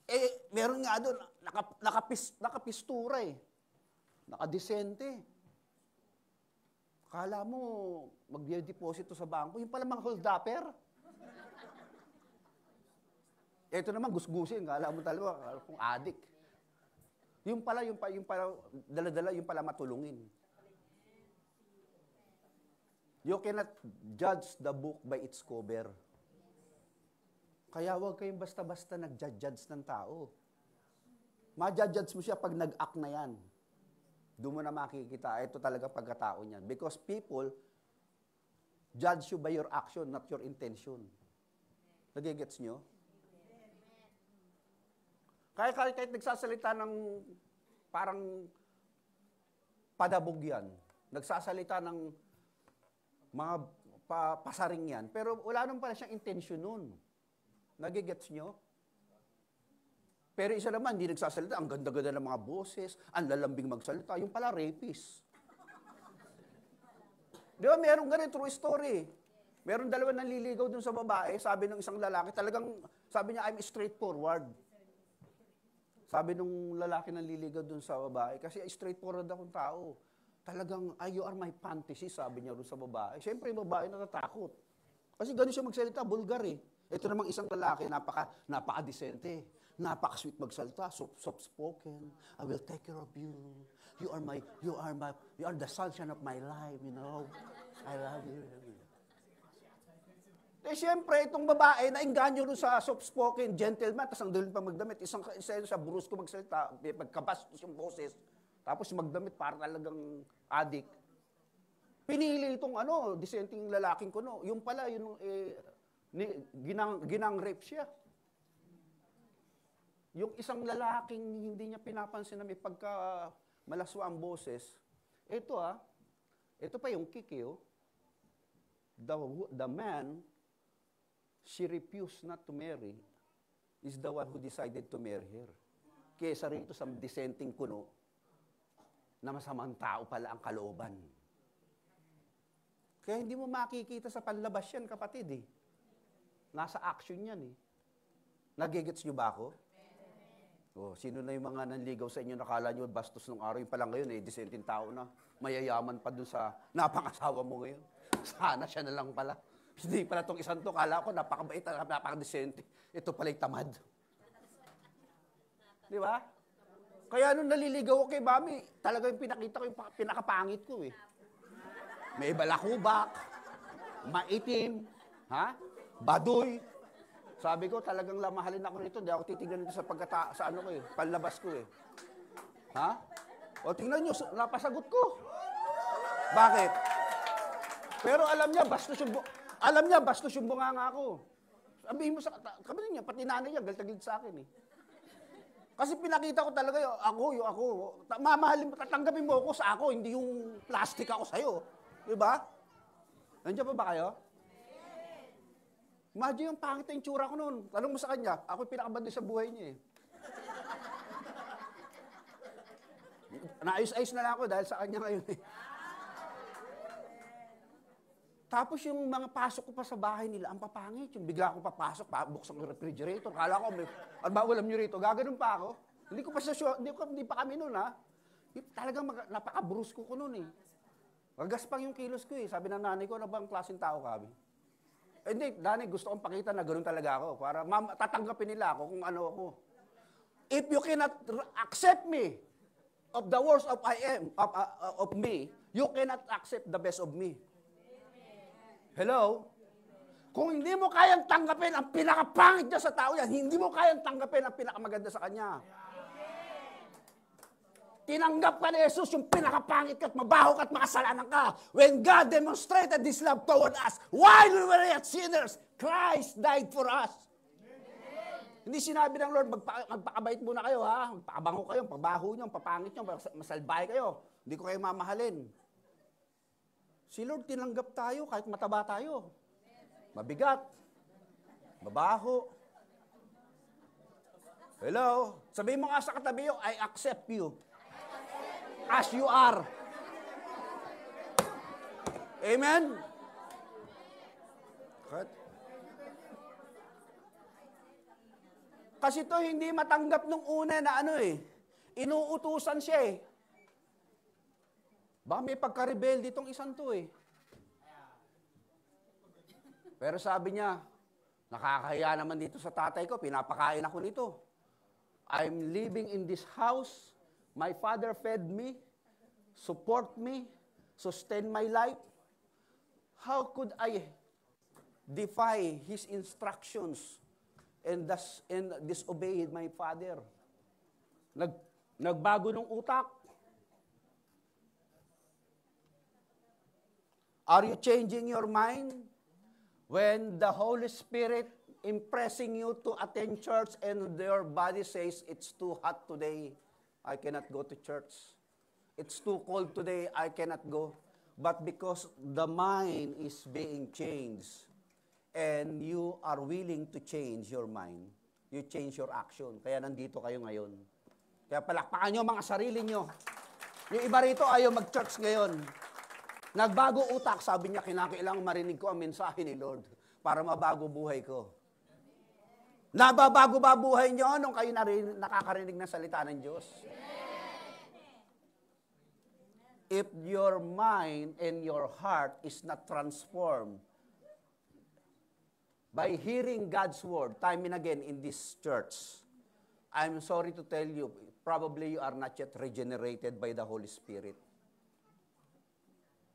Eh, meron nga doon, nakapistura eh. Nakadesente. Kala mo, mag-deposito sa bangko, yung pala mga hold-upper. Ito naman, gusgusin. Kala mo talaga, kung adik. Yung pala, dala-dala, yung pala matulungin. You cannot judge the book by its cover. Kaya huwag kayong basta-basta nag-judge ng tao. Ma-judge mo siya pag nag-act na yan. Doon mo na makikita, ito talaga pagkatao niyan. Because people judge you by your action, not your intention. Nagigets nyo? Kahit nagsasalita ng parang padabog yan, nagsasalita ng mga pasaring yan, pero wala naman pala siyang intention nun. Nagigets nyo? Pero isa naman, hindi nagsasalita, ang ganda-ganda ng mga boses, ang lalambing magsalita, yung pala rapist. Di ba, meron ganun, true story. Meron dalawa nanliligaw dun sa babae, sabi ng isang lalaki, talagang, sabi niya, I'm straightforward. Sabi nung lalaki nanliligaw dun sa babae, kasi straightforward akong tao. Talagang, you are my fantasy, sabi niya dun sa babae. Siyempre, yung babae natatakot. Kasi ganun siya magsalita, vulgar eh. Ito namang isang lalaki, napaka-decente. Napaka-sweet magsalita, soft-spoken. I will take care of you. You are the sunshine of my life, you know. I love you. Eh, siyempre, itong babae, nainganyo rin sa soft-spoken, gentleman, tapos ang dalhin pa magdamit. Isa sa brusko magsalita, magkabastos yung boses. Tapos magdamit, para talagang adik. Pinili itong disenteng lalaking ko, yung pala, ginang rape siya. Yung isang lalaking hindi niya pinapansin na may pagka malaswa ang boses, ito pa yung kiki, the man she refused not to marry is the one who decided to marry her. Kesa rito sa dissenting kuno na masamang tao pala ang kalooban. Kaya hindi mo makikita sa panlabas yan, kapatid eh. Nasa action yan eh. Nagigets nyo ba ako? Oh, sino na yung mga nanligaw sa inyo, nakala nyo bastos nung araw, yung palang ngayon, disenteng tao na, mayayaman pa dun sa napangasawa mo ngayon. Sana siya na lang pala. Hindi pala itong isang to, kala ko, napakabait, napakadesente. Ito pala yung tamad. Di ba? Kaya nung naliligaw ko kay Mami, talaga yung pinakita ko, yung pinakapangit ko eh. May balakubak, maitim, baduy. Sabi ko, talagang lamahalin ako nito. Hindi ako titignan nito sa panlabas ko eh. O tingnan nyo, napasagot ko. Bakit? Pero alam niya, bastos yung bunganga ko. Sabihin mo sa kapatid niya, pati nanay niya, galtagilid sa akin eh. Kasi pinakita ko talaga yung ako. Mamahalin mo, tatanggapin mo ako sa ako, hindi yung plastic ako sa'yo. Di ba? Nandiyan pa ba kayo? Imagine yung pangit na yung tsura ko noon. Tanong mo sa kanya, ako yung pinakabandi sa buhay niya eh. Naayos-ayos na lang ako dahil sa kanya ngayon eh. Tapos yung mga pasok ko pa sa bahay nila, ang papangit. Yung bigla akong papasok, buksan ng refrigerator. Kala ko, ano ba ulam nyo rito? Gaganon pa ako. Hindi pa kami noon ha. Talagang napaka-brusko ko noon eh. Magaspang yung kilos ko eh. Sabi ng nanay ko, ano bang klaseng tao kami? Hindi, nanay, gusto kong pakita na gano'n talaga ako. Para tatanggapin nila ako kung ano ako. If you cannot accept me of the worst of I am, of me, you cannot accept the best of me. Hello? Kung hindi mo kayang tanggapin ang pinakapangit niya sa tao yan, hindi mo kayang tanggapin ang pinakamaganda sa kanya. Tinanggap ka ni Jesus yung pinakapangit ka at mabaho ka at makasalanan ka. When God demonstrated His love toward us, while we were yet sinners, Christ died for us. Hindi sinabi ng Lord, magpakabait muna kayo ha, magpakabango kayo, pabaho nyo, papangit nyo, masalbahe kayo. Hindi ko kayo mamahalin. Si Lord tinanggap tayo kahit mataba tayo. Mabigat. Mabaho. Hello? Sabihin mo nga sa katabi mo, I accept you. As you are. Amen? Kasi ito hindi matanggap nung una na inuutusan siya eh. Baka may pagka-rebelde itong isang to eh. Pero sabi niya, nakakahiya naman dito sa tatay ko, pinapakain ako nito. I'm living in this house. My father fed me, support me, sustain my life. How could I defy his instructions and disobey my father? Nagbago ng utak. Are you changing your mind when the Holy Spirit impressing you to attend church and your body says, it's too hot today, I cannot go to church. It's too cold today, I cannot go. But because the mind is being changed and you are willing to change your mind, you change your action. Kaya nandito kayo ngayon. Kaya palakpakan nyo mga sarili nyo. Yung iba rito ayaw mag-church ngayon. Nagbago utak, sabi niya, kinakailangan marinig ko ang mensahe ni Lord para mabago buhay ko. Nababago ba buhay nyo nung kayo nakakarinig ng salita ng Diyos? If your mind and your heart is not transformed by hearing God's word time and again in this church, I'm sorry to tell you, probably you are not yet regenerated by the Holy Spirit.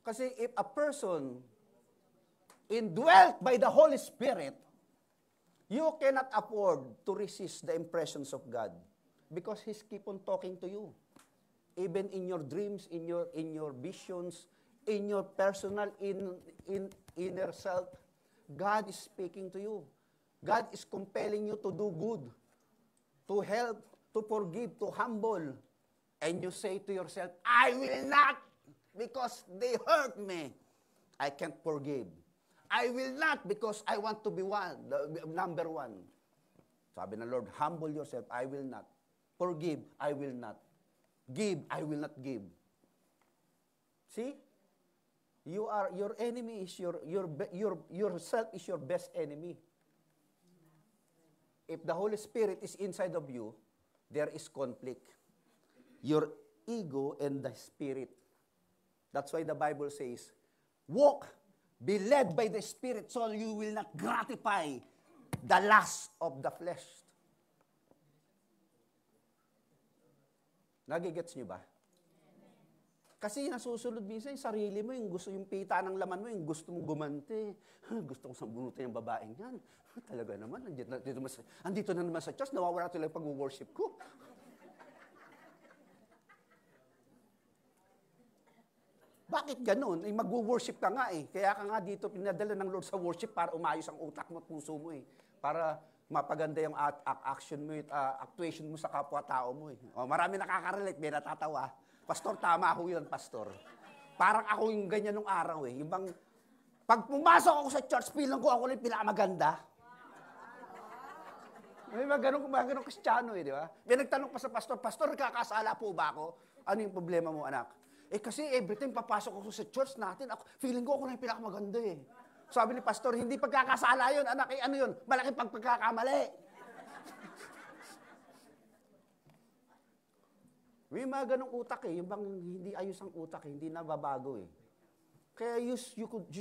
Kasi if a person indwelt by the Holy Spirit, you cannot afford to resist the impressions of God because He's keep on talking to you. Even in your dreams, in your visions, in your personal inner self, God is speaking to you. God is compelling you to do good, to help, to forgive, to humble. And you say to yourself, I will not because they hurt me. I can't forgive. I will not because I want to be number one. Sabi ng Lord, humble yourself, I will not. Forgive, I will not. Give, I will not give. See? Your enemy is yourself is your best enemy. If the Holy Spirit is inside of you, there is conflict. Your ego and the Spirit. That's why the Bible says, walk, be led by the Spirit so you will not gratify the lust of the flesh. Nagigets nyo ba? Kasi nasusunod minsan yung sarili mo, yung gusto yung pita ng laman mo, yung gusto mong gumante. Gusto kong sambunutin yung babaeng yan. Talaga naman, andito na naman sa church, nawawala tuloy yung pag-worship ko. Bakit ganun? Mag-worship ka nga eh. Kaya ka nga dito pinadala ng Lord sa worship para umayos ang utak mo at puso mo eh. Para mapaganda yung action mo, actuation mo sa kapwa-tao mo. Marami nakaka-relate, may natatawa. Pastor, tama ako yun, Pastor. Parang ako yung ganyan nung araw eh. Yung bang, pag pumasok ako sa church, feeling ko ako lang pinakamaganda. May mga ganong Kristiyano eh, di ba? May nagtanong pa sa pastor, Pastor, kakasala po ba ako? Ano yung problema mo, anak? Kasi every time papasok ako sa church natin, feeling ko ako lang yung pinakamaganda eh. Sabi ni pastor, hindi pagkakasala yun, anak, ano yun? Malaki pagkakamali. May mga ganong utak eh, yung bang hindi ayos ang utak eh, hindi nababago eh. Kaya you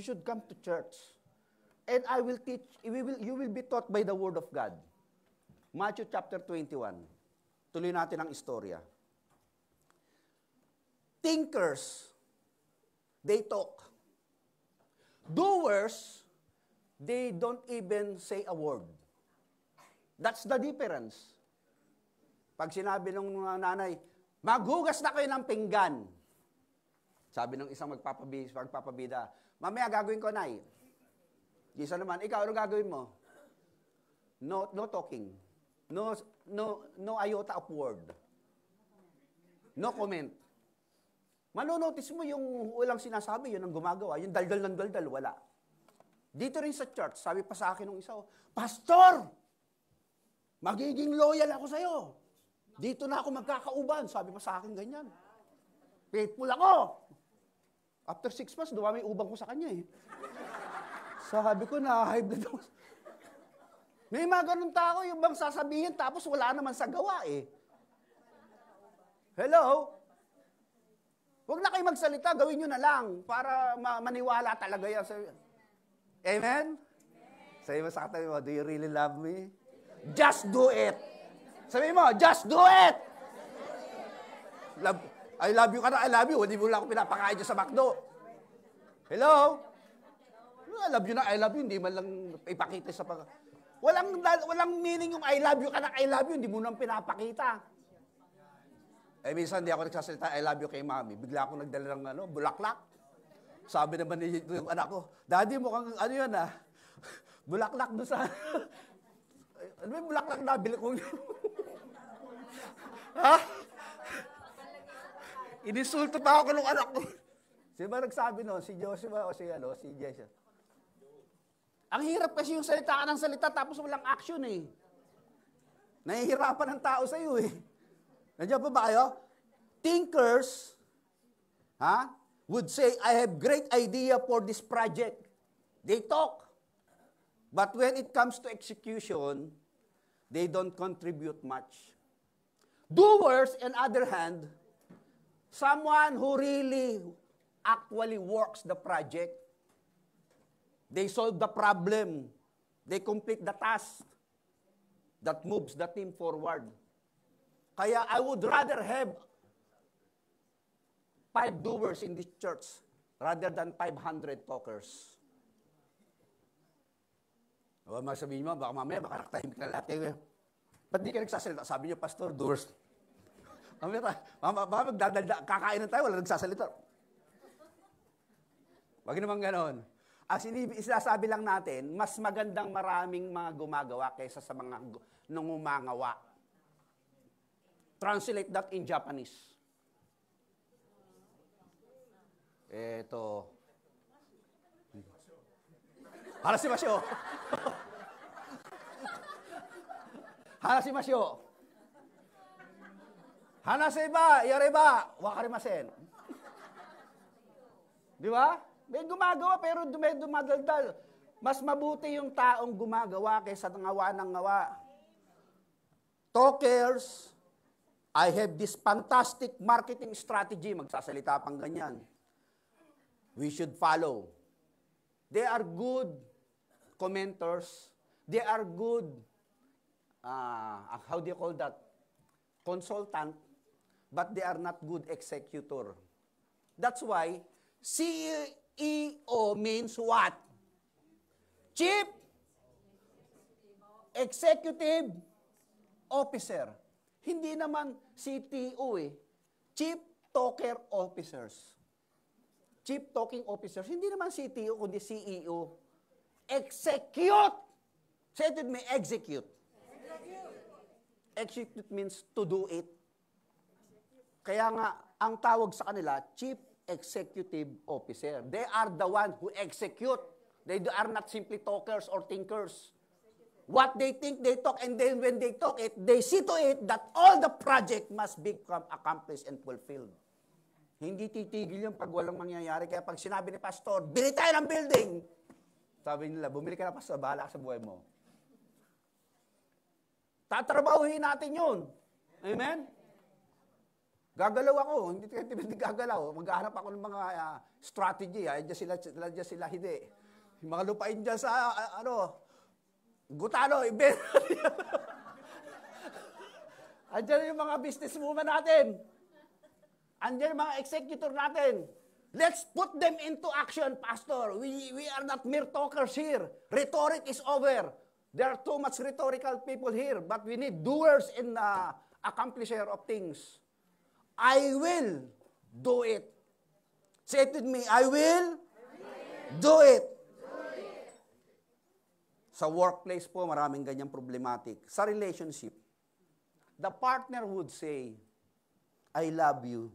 should come to church. And I will teach, you will be taught by the Word of God. Matthew chapter 21. Tuloy natin ang istorya. Thinkers, they talk. Doers, they don't even say a word. That's the difference. Pag sinabi ng nanay, maghugas na kayo ng pinggan. Sabi ng isang magpapabida, mamaya gagawin ko, Nay. Isa naman, ikaw, ano gagawin mo? No talking. No iota of word. No comment. Manonotice mo yung walang sinasabi, yun ang gumagawa. Yung daldal ng daldal, wala. Dito rin sa church, sabi pa sa akin ng isa, Pastor, magiging loyal ako sa'yo. Dito na ako magkakauban. Sabi pa sa akin ganyan. Faithful ako. After 6 months, dumami ubang ko sa kanya eh. Sabi ko, na-high blood ako. May mga ganun tao, yung bang sasabihin, tapos wala naman sa gawa eh. Hello? Huwag na kayo magsalita, gawin nyo na lang para maniwala talaga yan. Amen? Sabi mo sa katabi mo, do you really love me? Just do it. Sabi mo, just do it. I love you ka na, I love you. Hindi mo lang ako pinapakain dyan sa McDo. Hello? I love you na, I love you. Hindi man lang ipakita sa pag... Walang meaning yung I love you ka na, I love you. Hindi mo nang pinapakita. Minsan hindi ako nagsasalita, I love you kay mami. Bigla akong nagdala ng bulaklak. Sabi naman yung anak ko, Daddy, mukhang ano yun bulaklak doon sa... Ano yung bulaklak na bili ko yun? Ha? Inisulto pa ako ng anak ko. Sino ba nagsabi no? Si Joshua o si Jesse? Ang hirap kasi yung salita ka ng salita tapos walang action eh. Nahihirapan ng tao sa iyo eh. Nandiyan pa ba kayo? Thinkers would say, I have great idea for this project. They talk. But when it comes to execution, they don't contribute much. Doers, on the other hand, someone who really actually works the project, they solve the problem, they complete the task that moves the team forward. Kaya I would rather have 5 doers in this church rather than 500 talkers. O, masabihin mo, baka mamaya, baka nakatahimik na lahat. Ba't di ka nagsasalita? Sabi niyo, Pastor, doers. Baka kakain na tayo, wala nagsasalita. Wag naman ganon. As isasabi lang natin, mas magandang maraming mga gumagawa kaysa sa mga nangumangawa. Translate that in Japanese. Eto. Harasimasyo. Harasimasyo. Hanaseba, yareba, wakarimasen. Di ba? May gumagawa pero may dumadaldal. Mas mabuti yung taong gumagawa kaysa ngawa ng ngawa. Talkers, I have this fantastic marketing strategy. Magsasalita pang ganyan. We should follow. They are good commenters. They are good, how do you call that? Consultant. But they are not good executor. That's why CEO means what? Chief Executive Officer. Hindi naman CTO eh. Chief Talker Officers. Chief Talking Officers. Hindi naman CTO kundi CEO. Execute. Say it with me, execute. Execute means to do it. Kaya nga, ang tawag sa kanila, Chief Executive Officer. They are the one who execute. They are not simply talkers or thinkers. What they think, they talk, and then when they talk it, they see to it that all the project must become accomplished and fulfilled. Hindi titigil yung pag walang mangyayari. Kaya pag sinabi ni Pastor, bili tayo ng building. Sabi nila, bumili ka na, Pastor, bahala ka sa buhay mo. Tatrabahuhin natin yun. Amen? Gagalaw ako. Hindi gagalaw. Maghahanap ako ng mga strategy. Diyan sila hindi. Yung mga lupain dyan sa, Gutano, ibent. Andiyan yung mga businesswoman natin. Andiyan yung mga executor natin. Let's put them into action, Pastor. We are not mere talkers here. Rhetoric is over. There are too much rhetorical people here, but we need doers and accomplisher of things. I will do it. Say it with me, I will do it. Sa workplace po, maraming ganyang problematic. Sa relationship, the partner would say, I love you.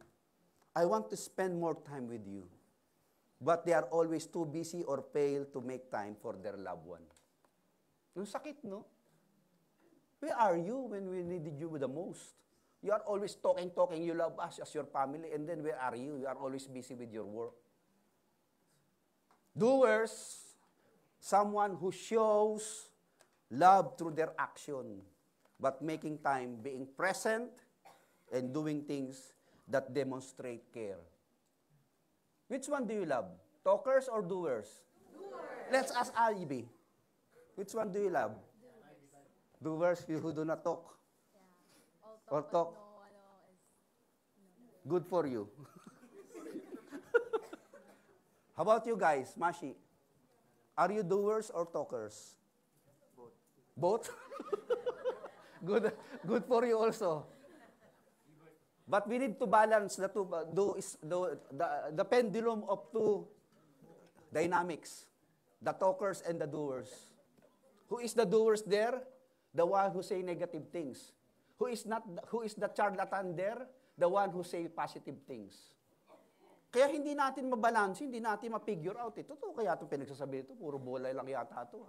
I want to spend more time with you. But they are always too busy or fail to make time for their loved one. Yung sakit, no? Where are you when we needed you the most? You are always talking, you love us as your family, and then where are you? You are always busy with your work. Doers, someone who shows love through their action, but making time, being present, and doing things that demonstrate care. Which one do you love? Talkers or doers? Doers. Let's ask Ivy. Which one do you love? Doers who do not talk? Or talk? Good for you. How about you guys, Mashi? Are you doers or talkers? Both. Good for you also. But we need to balance the two. The pendulum of two dynamics. The talkers and the doers. Who is the doers there? The one who say negative things. Who is the charlatan there? The one who say positive things. Kaya hindi natin mabalance, hindi natin ma-figure out. Totoo kaya itong pinagsasabi ito, puro bolay lang yata ito.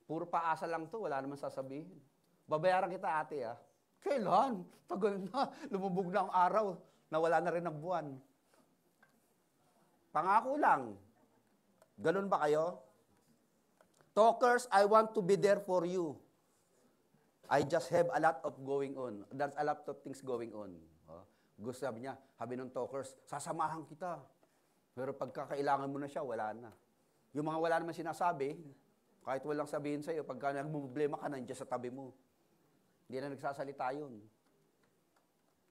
Puro paasa lang ito, wala naman sasabihin. Babayaran kita ate. Kailan? Tagal na, lumubog na ang araw, nawala na rin ang buwan. Pangako lang. Ganun ba kayo? Talkers, I want to be there for you. I just have a lot of going on. There's a lot of things going on. Gusto sabi niya, sabi ng talkers, sasamahan kita. Pero pagkakailangan mo na siya, wala na. Yung mga wala naman sinasabi, kahit walang sabihin sa'yo, pagka nagmumblema ka, nandiyan sa tabi mo. Hindi na nagsasalita yun.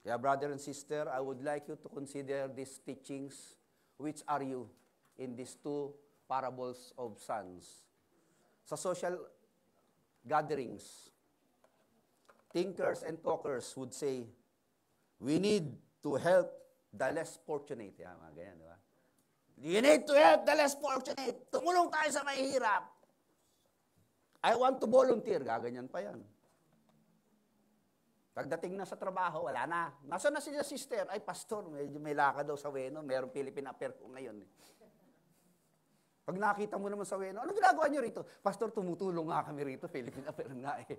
Kaya brother and sister, I would like you to consider these teachings. Which are you in these two parables of sons? Sa social gatherings, thinkers and talkers would say, we need to help the less fortunate. Yan, mga ganyan, di ba? You need to help the less fortunate. Tumulong tayo sa mahihirap. I want to volunteer. Gaganyan pa yan. Pagdating na sa trabaho, wala na. Nasaan na si sister? Ay, pastor, medyo may lakad daw sa Weno. Merong Philippine Affair ko ngayon. Pag nakita mo naman sa Weno, ano ginagawa niyo rito? Pastor, tumutulong nga kami rito. Philippine Affair nga eh.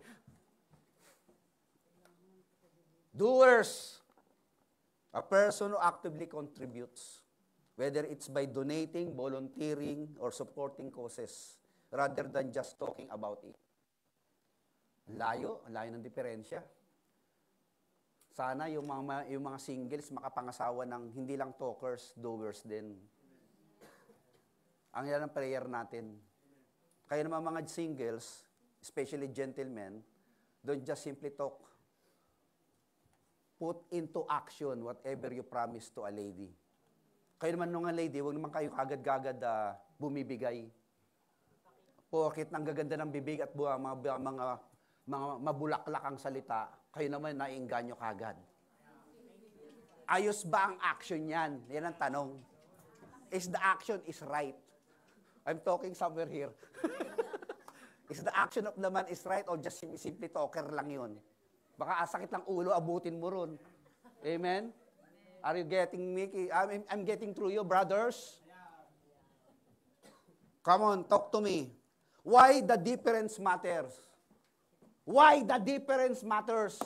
Doers. A person who actively contributes, whether it's by donating, volunteering, or supporting causes, rather than just talking about it. Layo ng diferensya. Sana yung mga singles makapangasawa ng hindi lang talkers, doers din. Ang yan ang prayer natin. Kaya naman mga singles, especially gentlemen, don't just simply talk. Put into action whatever you promise to a lady. Kayo naman nung lady, huwag naman kayo agad-agad bumibigay. Porkit nang gaganda ng bibig at mga mabulaklak ang salita, kayo naman naiengganyo kagad. Ayos ba ang action yan? Yan ang tanong. Is the action is right? I'm talking somewhere here. Is the action of the man is right or just simply talker lang yun? Baka sakit ng ulo, abutin mo ron. Amen? Are you getting me? I'm getting through you, brothers. Come on, talk to me. Why the difference matters? Why the difference matters?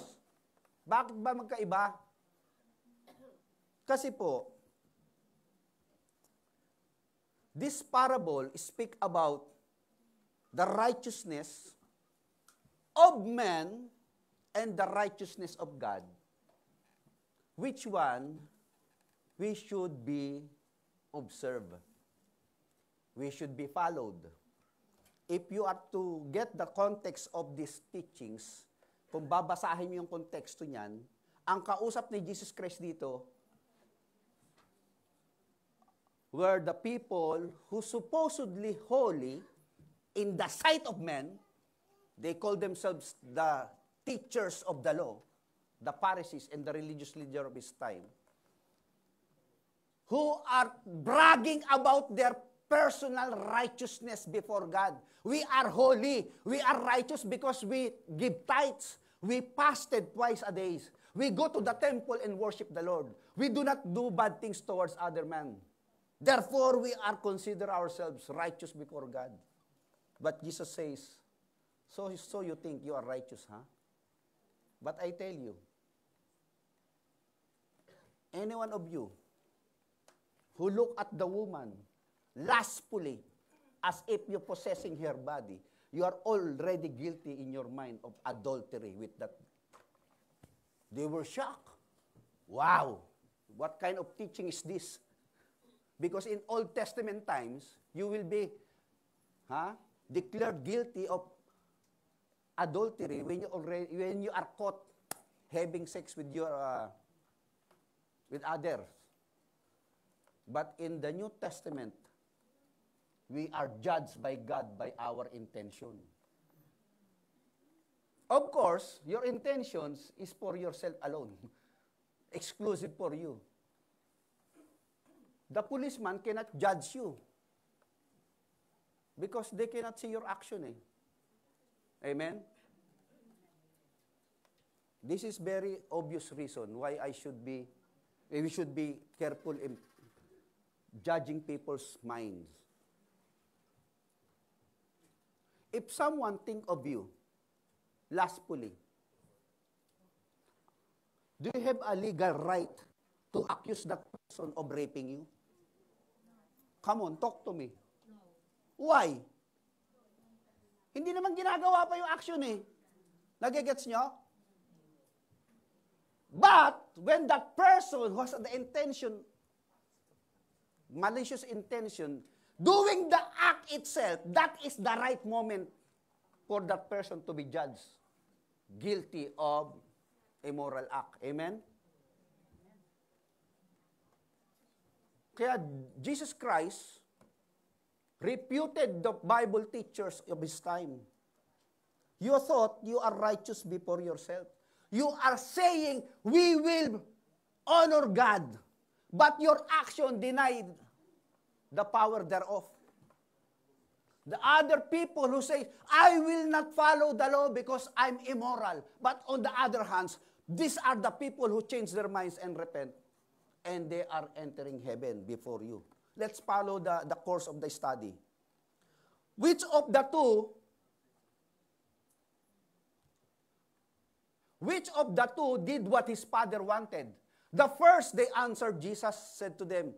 Bakit ba magkaiba? Kasi po, this parable speak about the righteousness of man and the righteousness of God. Which one we should be observed? We should be followed. If you are to get the context of these teachings, kung babasahin mo yung konteksto niyan, ang kausap ni Jesus Christ dito were the people who supposedly holy in the sight of men. They call themselves the teachers of the law, the Pharisees and the religious leader of his time, who are bragging about their personal righteousness before God. We are holy. We are righteous because we give tithes. We fasted twice a day. We go to the temple and worship the Lord. We do not do bad things towards other men. Therefore, we are consider ourselves righteous before God. But Jesus says, so you think you are righteous, huh? But I tell you, any one of you who look at the woman lustfully as if you're possessing her body, you are already guilty in your mind of adultery with that. They were shocked. Wow, what kind of teaching is this? Because in Old Testament times, you will be declared guilty of adultery when you are caught having sex with with others. But in the New Testament, we are judged by God by our intention. Of course, your intentions is for yourself alone, exclusive for you. The policeman cannot judge you because they cannot see your action. Amen? This is very obvious reason why we should be careful in judging people's minds. If someone think of you lustfully, do you have a legal right to accuse that person of raping you? Come on, talk to me. Why? Hindi naman ginagawa pa yung action Nagigets nyo? But, when that person who has the intention, malicious intention, doing the act itself, that is the right moment for that person to be judged guilty of immoral act. Amen? Kaya Jesus Christ refuted the Bible teachers of his time. You thought you are righteous before yourself. You are saying, we will honor God, but your action denied the power thereof. The other people who say, I will not follow the law because I'm immoral. But on the other hand, these are the people who change their minds and repent. And they are entering heaven before you. Let's follow the course of the study. Which of the two did what his father wanted? The first, they answered, Jesus said to them,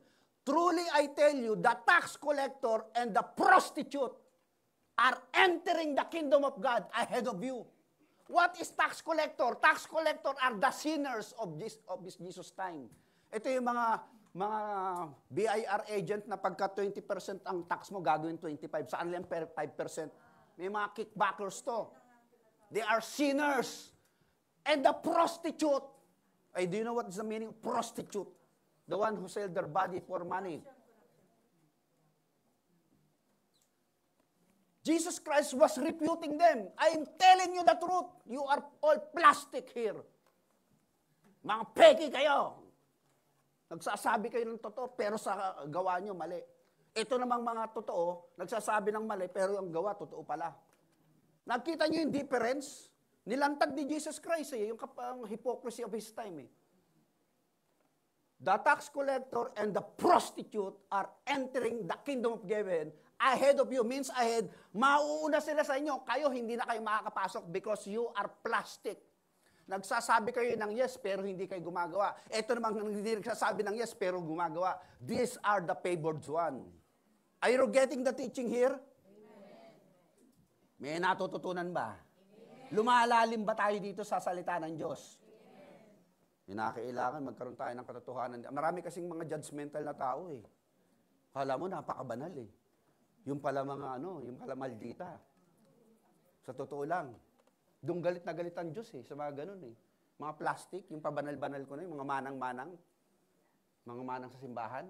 truly I tell you, the tax collector and the prostitute are entering the kingdom of God ahead of you. What is tax collector? Tax collector are the sinners of this Jesus time. Ito yung mga BIR agent na pagka 20% ang tax mo, gagawin 25%. Saan lang 5%? May mga kickbackers to. They are sinners. And the prostitute. Do you know what is the meaning of prostitute? The one who sell their body for money. Jesus Christ was refuting them. I am telling you the truth. You are all plastic here. Mga peki kayo. Nagsasabi kayo ng totoo, pero sa gawa nyo, mali. Ito namang mga totoo, nagsasabi ng mali, pero ang gawa, totoo pala. Nakita niyo yung difference? Nilantad ni Jesus Christ yung hypocrisy of his time. The tax collector and the prostitute are entering the kingdom of heaven ahead of you. Means ahead, mauuna sila sa inyo. Kayo, hindi na kayo makakapasok because you are plastic. Nagsasabi kayo ng yes, pero hindi kayo gumagawa. Ito naman, hindi nagsasabi ng yes, pero gumagawa. These are the favored one. Are you getting the teaching here? May natututunan ba? Lumalalim ba tayo dito sa salita ng Diyos? Kinakailangan magkaroon tayo ng katotohanan. Marami kasing mga judgmental na tao eh. Kala mo, napakabanal eh. Yung pala mga yung pala maldita. Sa totoo lang. Doon galit na galit ang Diyos eh, sa mga ganun eh. Mga plastic, yung pabanal-banal ko na, yung mga manang-manang. Mga manang sa simbahan.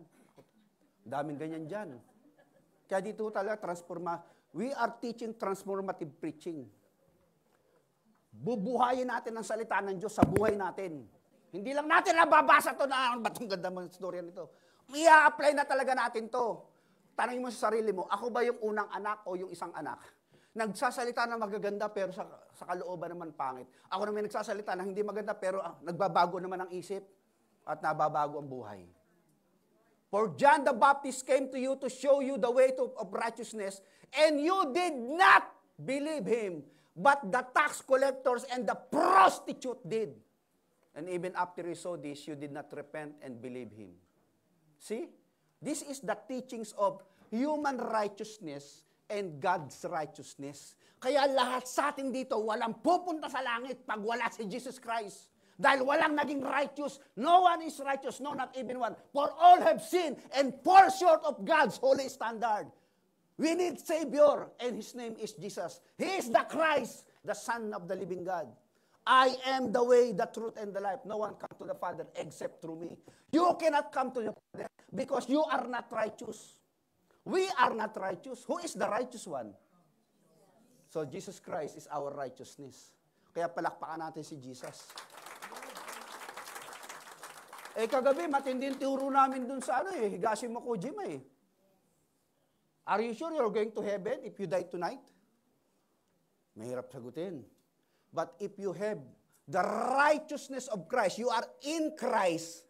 Daming ganyan dyan. Kaya dito talaga, we are teaching transformative preaching. Bubuhayin natin ang salita ng Diyos sa buhay natin. Hindi lang natin nababasa to na, ba't ang ganda ng storya nito? I-apply na talaga natin to. Tanongin mo sa sarili mo, ako ba yung unang anak o yung isang anak? Nagsasalita na magaganda pero sa kalooban naman pangit. Ako naman nagsasalita na hindi maganda pero nagbabago naman ang isip at nababago ang buhay. For John the Baptist came to you to show you the way of righteousness, and you did not believe him, but the tax collectors and the prostitute did. And even after you saw this, you did not repent and believe him. See? This is the teachings of human righteousness and God's righteousness. Kaya lahat sa atin dito, walang pupunta sa langit pag wala si Jesus Christ. Dahil walang naging righteous. No one is righteous, no, not even one. For all have sinned and fall short of God's holy standard. We need Savior, and His name is Jesus. He is the Christ, the Son of the living God. I am the way, the truth, and the life. No one comes to the Father except through me. You cannot come to the Father because you are not righteous. We are not righteous. Who is the righteous one? So Jesus Christ is our righteousness. Kaya palakpakan natin si Jesus. Kagabi, matinding turo namin dun sa Higashima Kojima eh. Are you sure you're going to heaven if you die tonight? Mahirap sagutin. But if you have the righteousness of Christ, you are in Christ,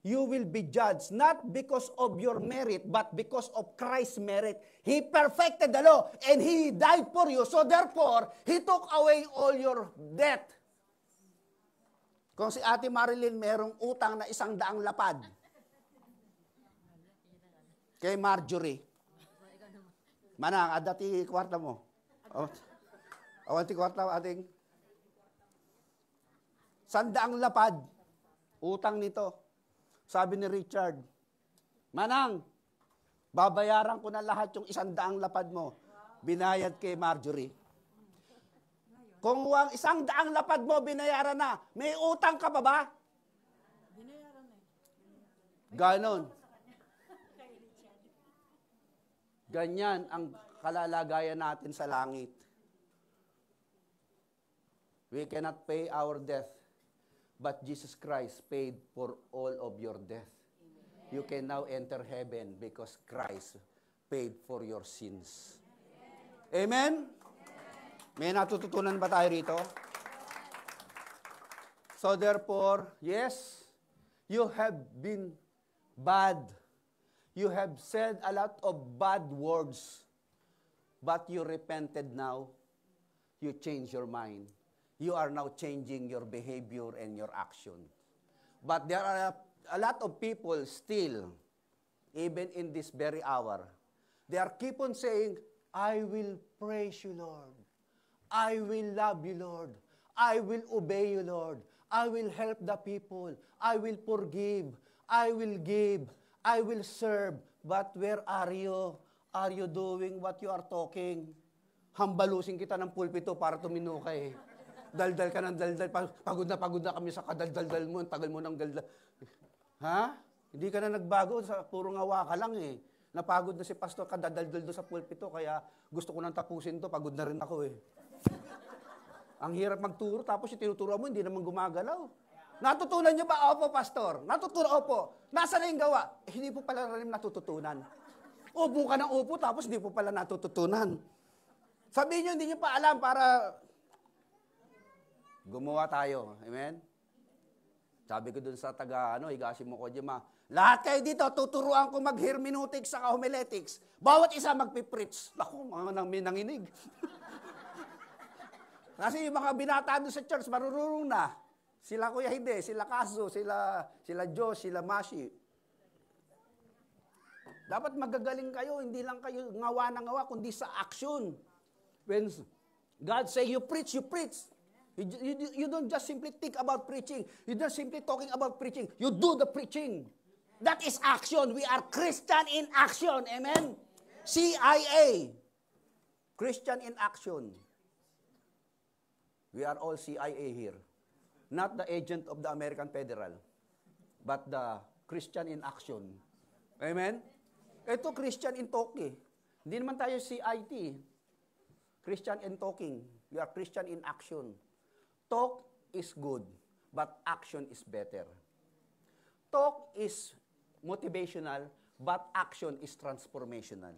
you will be judged, not because of your merit, but because of Christ's merit. He perfected the law, and He died for you. So therefore, He took away all your debt. Kung si Ate Marilyn merong utang na 100 lapad kay Marjorie, manang, adati kwarta mo. Awanti kwarta ating 100 lapad, utang nito. Sabi ni Richard, manang, babayaran ko na lahat yung 100 lapad mo. Binayad kay Marjorie. Kung 100 lapad mo, binayaran na, may utang ka pa ba? Binayaran na. Ganon. Ganyan ang kalalagayan natin sa langit. We cannot pay our debt. But Jesus Christ paid for all of your death. Amen. You can now enter heaven because Christ paid for your sins. Amen? May natututunan ba tayo rito? So therefore, yes, you have been bad. You have said a lot of bad words. But you repented now. You changed your mind. You are now changing your behavior and your action. But there are a lot of people still, even in this very hour, they are keep on saying, I will praise you, Lord. I will love you, Lord. I will obey you, Lord. I will help the people. I will forgive. I will give. I will serve. But where are you? Are you doing what you are talking? Hambalusin kita ng pulpito para tumino ka eh. Daldal ka ng daldal. Pagod na kami sa kadaldal mo. Tagal mo ng daldal. Ha? Hindi ka na nagbago. Puro ngawa ka lang eh. Napagod na si pastor, kadadaldal doon sa pulpito. Kaya gusto ko nang tapusin to. Pagod na rin ako eh. Ang hirap magturo. Tapos yung tinuturo mo, hindi naman gumagalaw. Natutunan niyo ba? Opo, pastor. Natutunan, opo. Nasa na yung gawa? Hindi po pala rin natututunan. Upo ka ng upo, tapos hindi po pala natututunan. Sabihin nyo, hindi nyo pa alam para gumawa tayo. Amen? Sabi ko dun sa Higashi Mokojima, lahat kayo dito, tuturuan ko mag-hermeneutics sa homiletics. Bawat isa magpipreach. Naku, mga nanginig. Kasi yung mga binata doon sa church, marurunong na. Sila Kuya Hide, sila Kaso, sila Josh, sila Mashi. Dapat magagaling kayo, hindi lang kayo ngawa na ngawa, kundi sa action. When God say you preach, you preach. You don't just simply think about preaching. You don't simply talking about preaching. You do the preaching. That is action. We are Christian in action. Amen? CIA. Christian in action. We are all CIA here. Not the agent of the American Federal, but the Christian in action. Amen? Ito Christian in talking. Hindi naman tayo CIT. Christian in talking. We are Christian in action. Talk is good, but action is better. Talk is motivational, but action is transformational.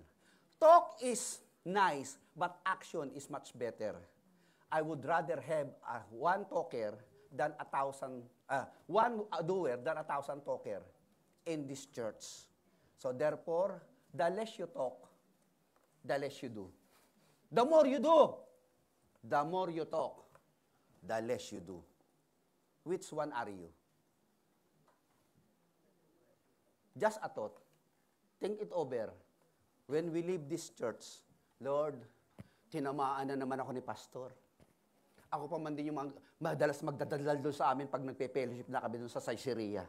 Talk is nice, but action is much better. I would rather have one talker than one doer than 1,000 talker in this church. So therefore, the less you talk, the less you do. The more you do, the more you talk, the less you do. Which one are you? Just a thought. Think it over. When we leave this church, Lord, tinamaan na naman ako ni pastor. Ako pa man din yung madalas magdadalal doon sa amin pag nagpe-fellowship na kami doon sa Caesarea.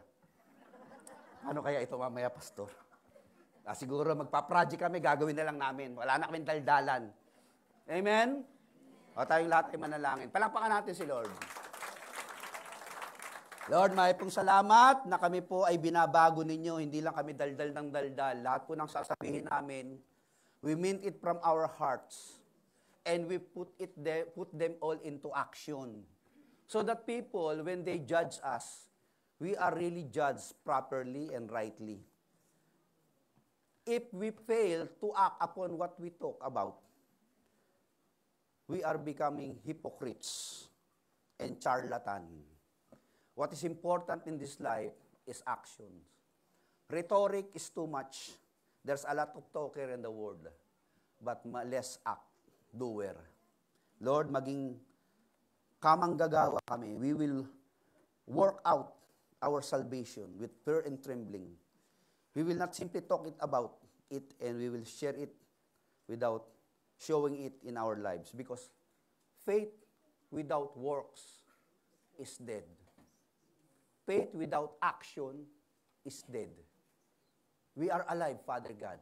Ano kaya ito mamaya, pastor? Siguro magpa-project kami, gagawin na lang namin. Wala na kaming daldalan. Amen? O tayong lahat ay manalangin. Palakpakan natin si Lord. Lord, may pong salamat na kami po ay binabago ninyo. Hindi lang kami daldal ng daldal. Lahat po ng sasabihin namin, we mean it from our hearts. And we put them all into action. So that people, when they judge us, we are really judged properly and rightly. If we fail to act upon what we talk about, we are becoming hypocrites and charlatan. What is important in this life is action. Rhetoric is too much. There's a lot of talker in the world, but less act. Doer. Lord, maging kamanggagawa kami. We will work out our salvation with fear and trembling. We will not simply talk about it and we will share it without showing it in our lives. Because faith without works is dead. Faith without action is dead. We are alive, Father God,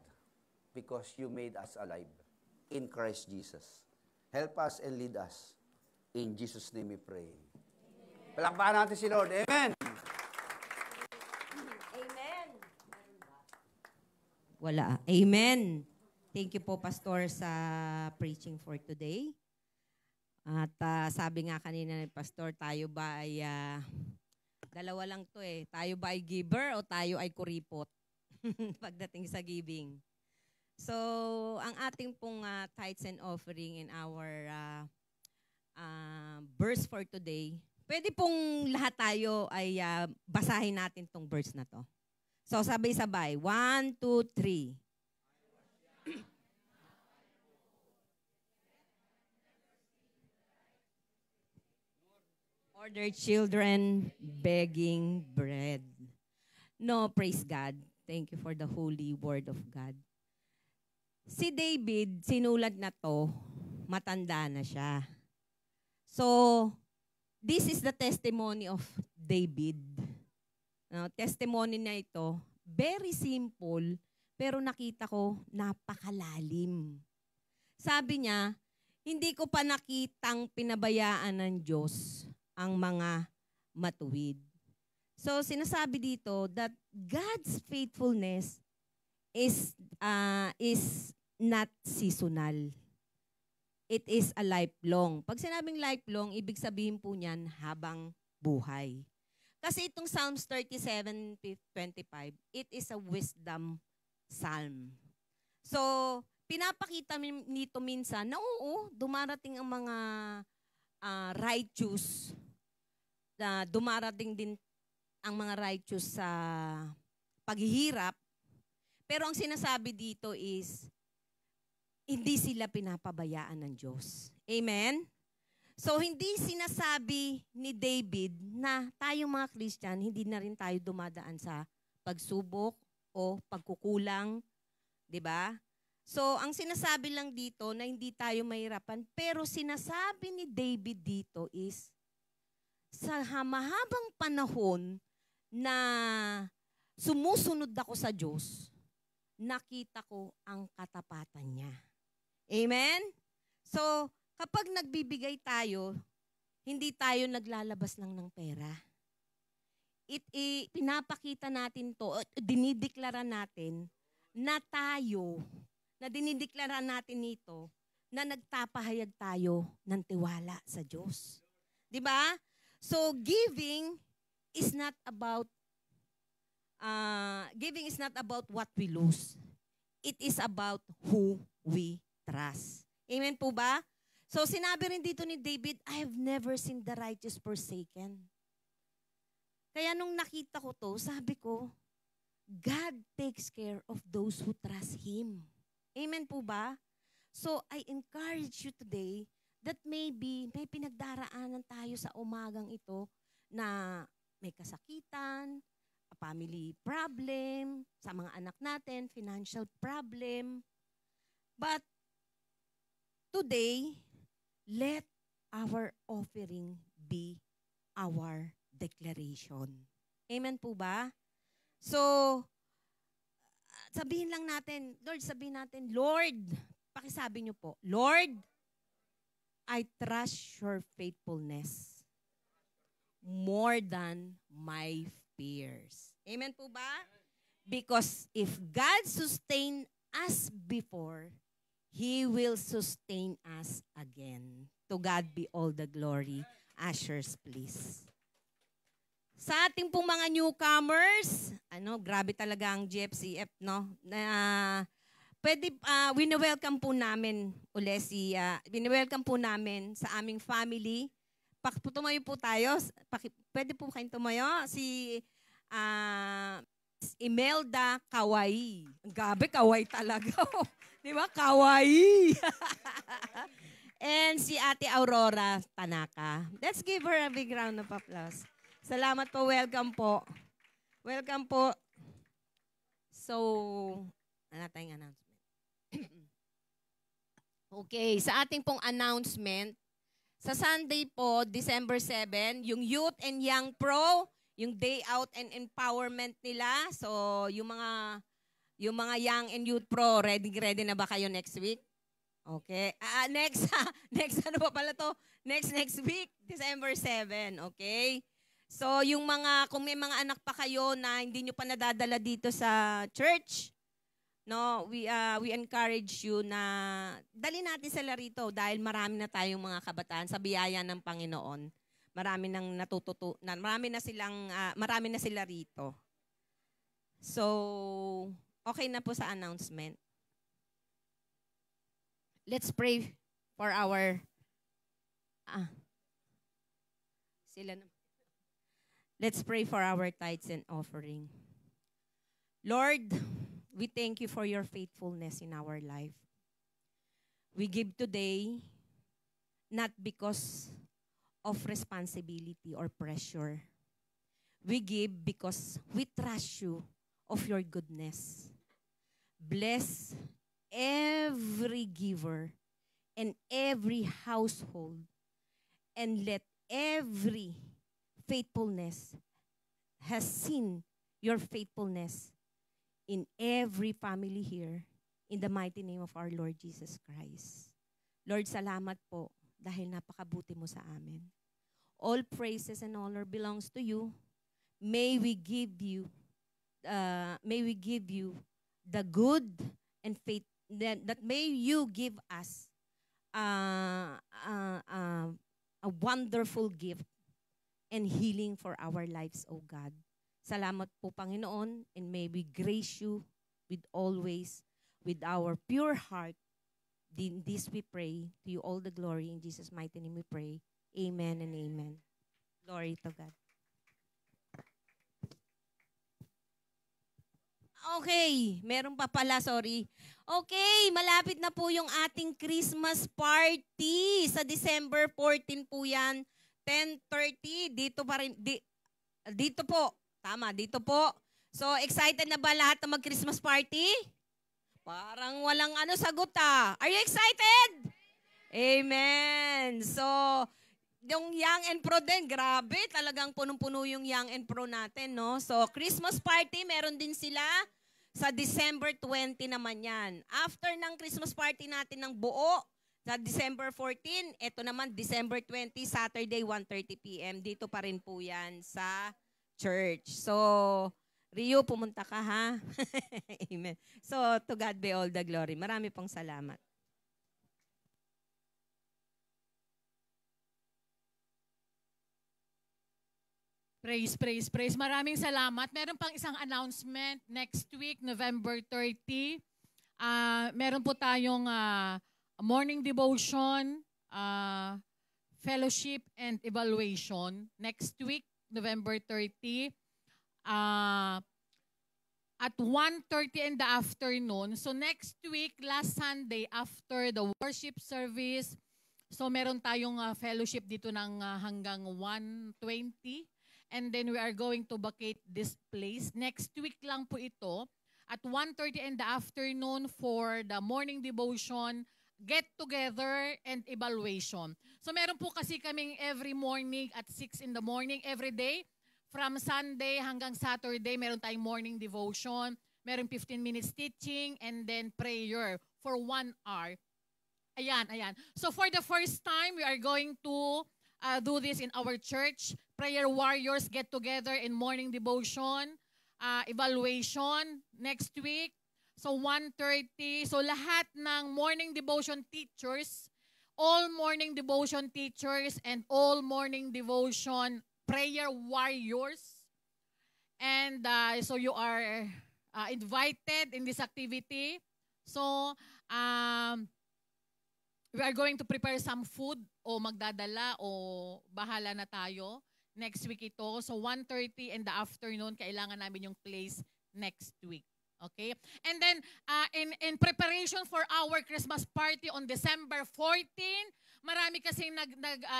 because you made us alive. In Christ Jesus. Help us and lead us. In Jesus' name we pray. Palakpakan natin si Lord. Amen. Amen. Wala. Amen. Thank you po, Pastor, sa preaching for today. At sabi nga kanina ni Pastor, tayo ba ay, dalawa lang to eh. Tayo ba ay giver o tayo ay kuripot? Pagdating sa giving. So, ang ating pong tithes and offering in our verse for today, pwede pong lahat tayo ay basahin natin tong verse na to. So, sabay-sabay. 1, 2, 3. Order children begging bread. No, praise God. Thank you for the holy word of God. Si David, sinulat na to, matanda na siya. So, this is the testimony of David. Testimony na ito, very simple, pero nakita ko, napakalalim. Sabi niya, hindi ko pa nakitang pinabayaan ng Diyos ang mga matuwid. So, sinasabi dito that God's faithfulness is not seasonal. It is a lifelong. Pag sinabing lifelong, ibig sabihin po niyan habang buhay. Kasi itong Psalms 37:25, it is a wisdom psalm. So, pinapakita nito minsan na oo, dumarating ang mga righteous, na dumarating din ang mga righteous sa paghihirap. Pero ang sinasabi dito is, hindi sila pinapabayaan ng Diyos. Amen? So, hindi sinasabi ni David na tayong mga Christian, hindi na rin tayo dumadaan sa pagsubok o pagkukulang. 'Di ba? So, ang sinasabi lang dito na hindi tayo mahirapan, pero sinasabi ni David dito is, sa mahabang panahon na sumusunod ako sa Diyos, nakita ko ang katapatan niya. Amen? So, kapag nagbibigay tayo, hindi tayo naglalabas lang ng pera. Pinapakita natin to, dinideklara natin na tayo, na dinideklara natin nito, na nagtapahayag tayo ng tiwala sa Diyos. 'Di ba? So, giving is not about what we lose. It is about who we trust. Amen po ba? So, sinabi rin dito ni David, I have never seen the righteous forsaken. Kaya nung nakita ko to, sabi ko, God takes care of those who trust Him. Amen po ba? So, I encourage you today that maybe may pinagdaraanan tayo sa umagang ito na may kasakitan, a family problem, sa mga anak natin, financial problem. But today, let our offering be our declaration. Amen po ba? So, sabihin lang natin, Lord, pakisabi niyo po, Lord, I trust your faithfulness more than my fears. Amen po ba? Because if God sustained us before, He will sustain us again. To God be all the glory. Ushers, please. Sa ating pong mga newcomers, grabe talaga ang GFCF, no? Wini-welcome po namin wini-welcome po namin sa aming family. Tumayo po tayo. Pwede po kayong tumayo. Si Imelda Kawai. Gabi, kawai talaga. Di ba? Kawai. And si Ate Aurora Tanaka. Let's give her a big round of applause. Salamat po. Welcome po. Welcome po. So, ano tayong announcement? Okay, sa ating pong announcement, sa Sunday po, December 7, yung Youth and Young Pro, yung Day Out and Empowerment nila. So, yung mga Young and Youth Pro, ready na ba kayo next week? Okay. Next ano pa pala to? Next week, December 7, okay? So, kung may mga anak pa kayo na hindi nyo pa nadadala dito sa church, no, we encourage you na dali natin sila rito dahil marami na tayong mga kabataan sa biyaya ng Panginoon. Marami na sila rito. So, okay na po sa announcement. Let's pray for our Let's pray for our tithes and offering. Lord, we thank you for your faithfulness in our life. We give today not because of responsibility or pressure. We give because we trust you of your goodness. Bless every giver and every household, and let every faithfulness has seen your faithfulness in every family here, in the mighty name of our Lord Jesus Christ. Lord, salamat po dahil napakabuti mo sa amin. All praises and honor belongs to you. May we give you the good and faith, that may you give us a wonderful gift and healing for our lives, O God. Salamat po, Panginoon, and may we grace you with always with our pure heart. In this we pray. To you all the glory. In Jesus' mighty name we pray. Amen and amen. Glory to God. Okay, meron pa pala, sorry. Okay, malapit na po yung ating Christmas party. Sa December 14 po yan, 10:30. Dito pa rin, dito po. Tama, dito po. So, excited na ba lahat na mag-Christmas party? Parang walang sagot ah. Are you excited? Amen. So, yung Young and Pro din, grabe, talagang punong-puno yung Young and Pro natin, no? So, Christmas party, meron din sila sa December 20 naman yan. After ng Christmas party natin ng buo, sa December 14, eto naman, December 20, Saturday, 1:30 p.m. Dito pa rin po yan sa church. So, Rio, pumunta ka ha? Amen. So, to God be all the glory. Marami pong salamat. Praise, praise, praise. Maraming salamat. Meron pang isang announcement. Next week, November 30, meron po tayong morning devotion, fellowship, and evaluation. Next week, November 30, at 1:30 in the afternoon. So next week, last Sunday, after the worship service, so meron tayong fellowship dito ng hanggang 1:20. And then we are going to vacate this place. Next week lang po ito. At 1:30 in the afternoon for the morning devotion, get together, and evaluation. So meron po kasi kaming every morning at 6 in the morning, every day. From Sunday hanggang Saturday, meron tayong morning devotion. Meron 15 minutes teaching and then prayer for 1 hour. Ayan, ayan. So for the first time, we are going to do this in our church. Prayer warriors get together in morning devotion, evaluation next week. So 1:30. So lahat ng morning devotion teachers, all morning devotion teachers, and all morning devotion prayer warriors. And so you are invited in this activity. So we are going to prepare some food o magdadala o bahala na tayo. Next week ito. So 1:30 in the afternoon, kailangan namin yung place next week. Okay? And then, in preparation for our Christmas party on December 14, marami kasing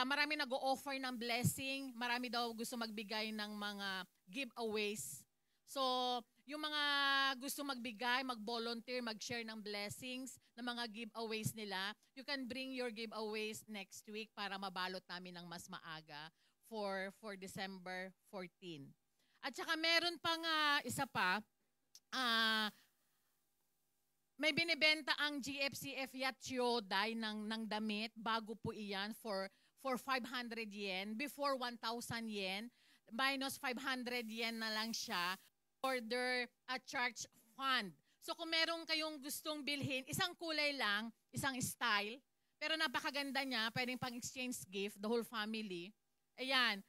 marami nag-o-offer ng blessing. Marami daw gusto magbigay ng mga giveaways. So, yung mga gusto magbigay, mag-volunteer, mag-share ng blessings, ng mga giveaways nila, you can bring your giveaways next week para mabalot namin ng mas maaga for December 14. At saka meron pang isa pa, may binibenta ang GFCF Yachiyoday ng damit, bago po iyan for 500 yen, before 1,000 yen, minus 500 yen na lang siya, order a church fund. So kung meron kayong gustong bilhin, isang kulay lang, isang style, pero napakaganda niya, pwedeng pang exchange gift, the whole family. Ayan.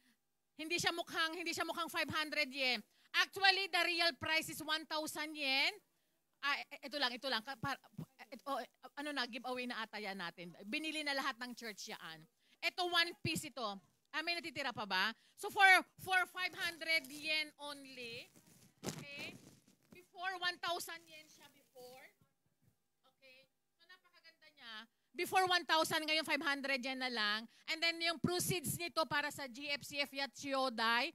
Hindi siya mukhang 500 yen. Actually, the real price is 1,000 yen. Ito lang. Giveaway na ata yan natin. Binili na lahat ng church yan. Ito, 1 piece ito. May natitira pa ba? So for 500 yen only, okay? Before 1,000 yen siya before. Okay? So napakaganda niya. Before 1,000, ngayon 500 yen na lang. And then yung proceeds nito para sa GFCF Yachiyoday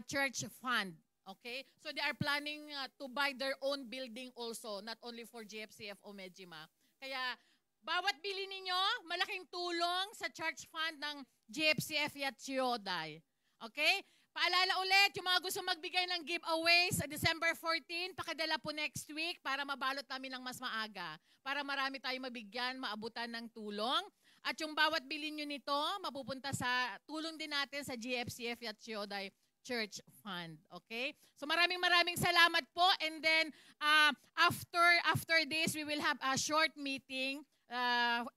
Church Fund. Okay? So they are planning to buy their own building also, not only for GFCF Omejima. Kaya bawat bili ninyo, malaking tulong sa church fund ng GFCF Yachiyoday. Okay? Paalala ulit, yung mga gusto magbigay ng giveaways sa December 14, pakadala po next week para mabalot namin ng mas maaga. Para marami tayong mabigyan, maabutan ng tulong. At yung bawat bilhin nyo nito, mapupunta sa tulong din natin sa GFCF Yachiyoday Church Fund. Okay? So maraming salamat po. And then, after this, we will have a short meeting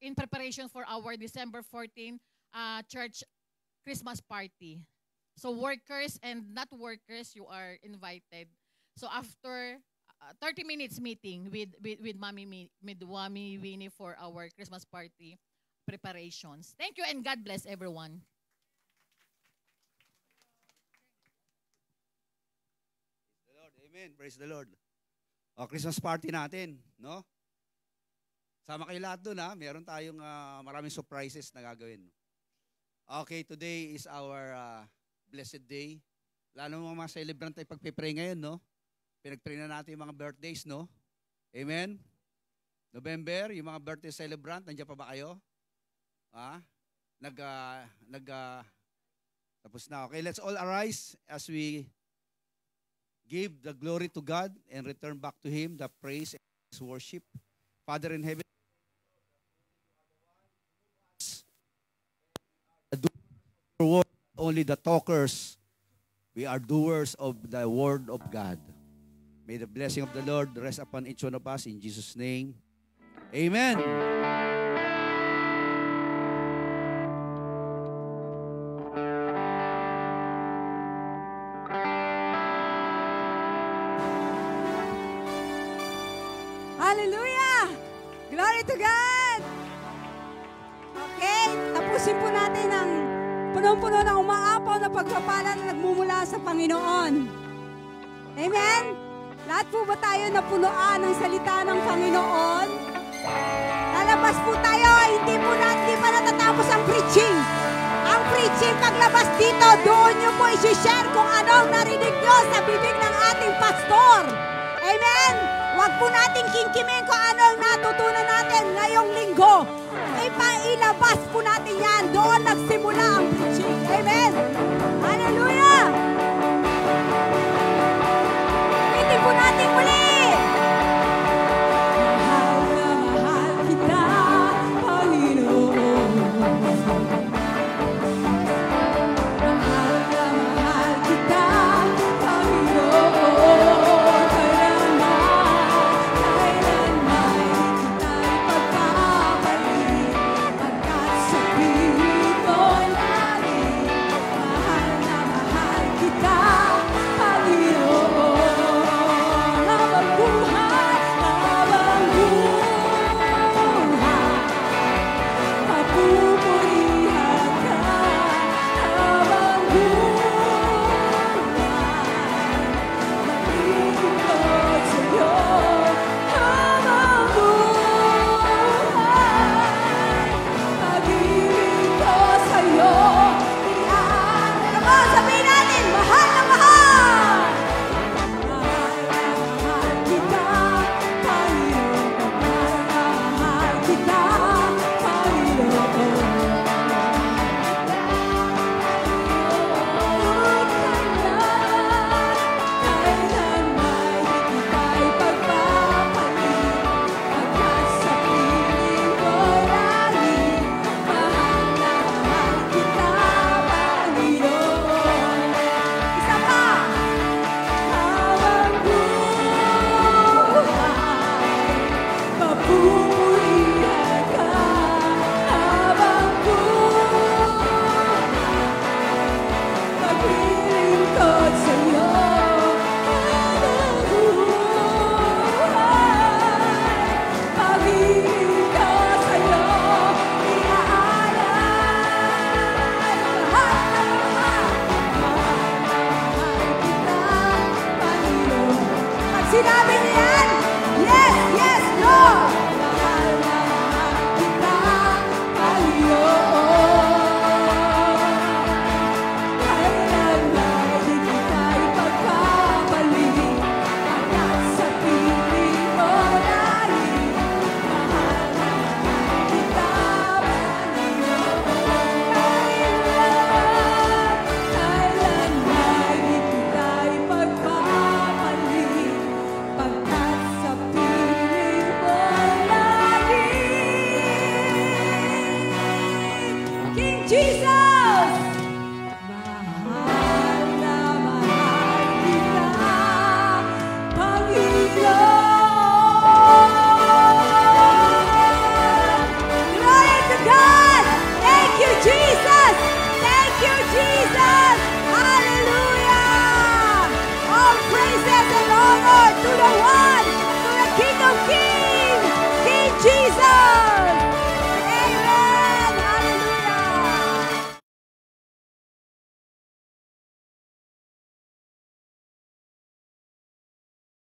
in preparation for our December 14 church Christmas party. So workers and not workers, you are invited. So after 30 minutes meeting with Mami Winnie for our Christmas party preparations. Thank you and God bless everyone. Praise the Lord. Amen. Praise the Lord. O, Christmas party natin, no? Sama kayo lahat doon, ha? Meron tayong maraming surprises na gagawin. Okay, today is our blessed day. Lalo mga celebrant tayo pagpipray ngayon, no? Pinagpray na natin yung mga birthdays, no? Amen? November, yung mga birthday celebrant, nandiyan pa ba kayo? Tapos na. Okay, let's all arise as we give the glory to God and return back to Him the praise and His worship. Father in heaven, only the talkers, we are doers of the word of God. May the blessing of the Lord rest upon each one of us in Jesus' name. Amen. Hallelujah! Glory to God! Okay, tapusin po natin ang punong-puno ng umaapaw na pagpapala na nagmumula sa Panginoon. Amen? Lahat po ba tayo napunuan ng salita ng Panginoon? Lalabas po tayo, hindi pa natatapos ang preaching. Ang preaching, paglabas dito, doon nyo po isi-share kung anong narinig nyo sa bibig ng ating pastor. Amen? Huwag po nating kingkimin kung anong natutunan natin ngayong linggo. Ilabas po natin yan.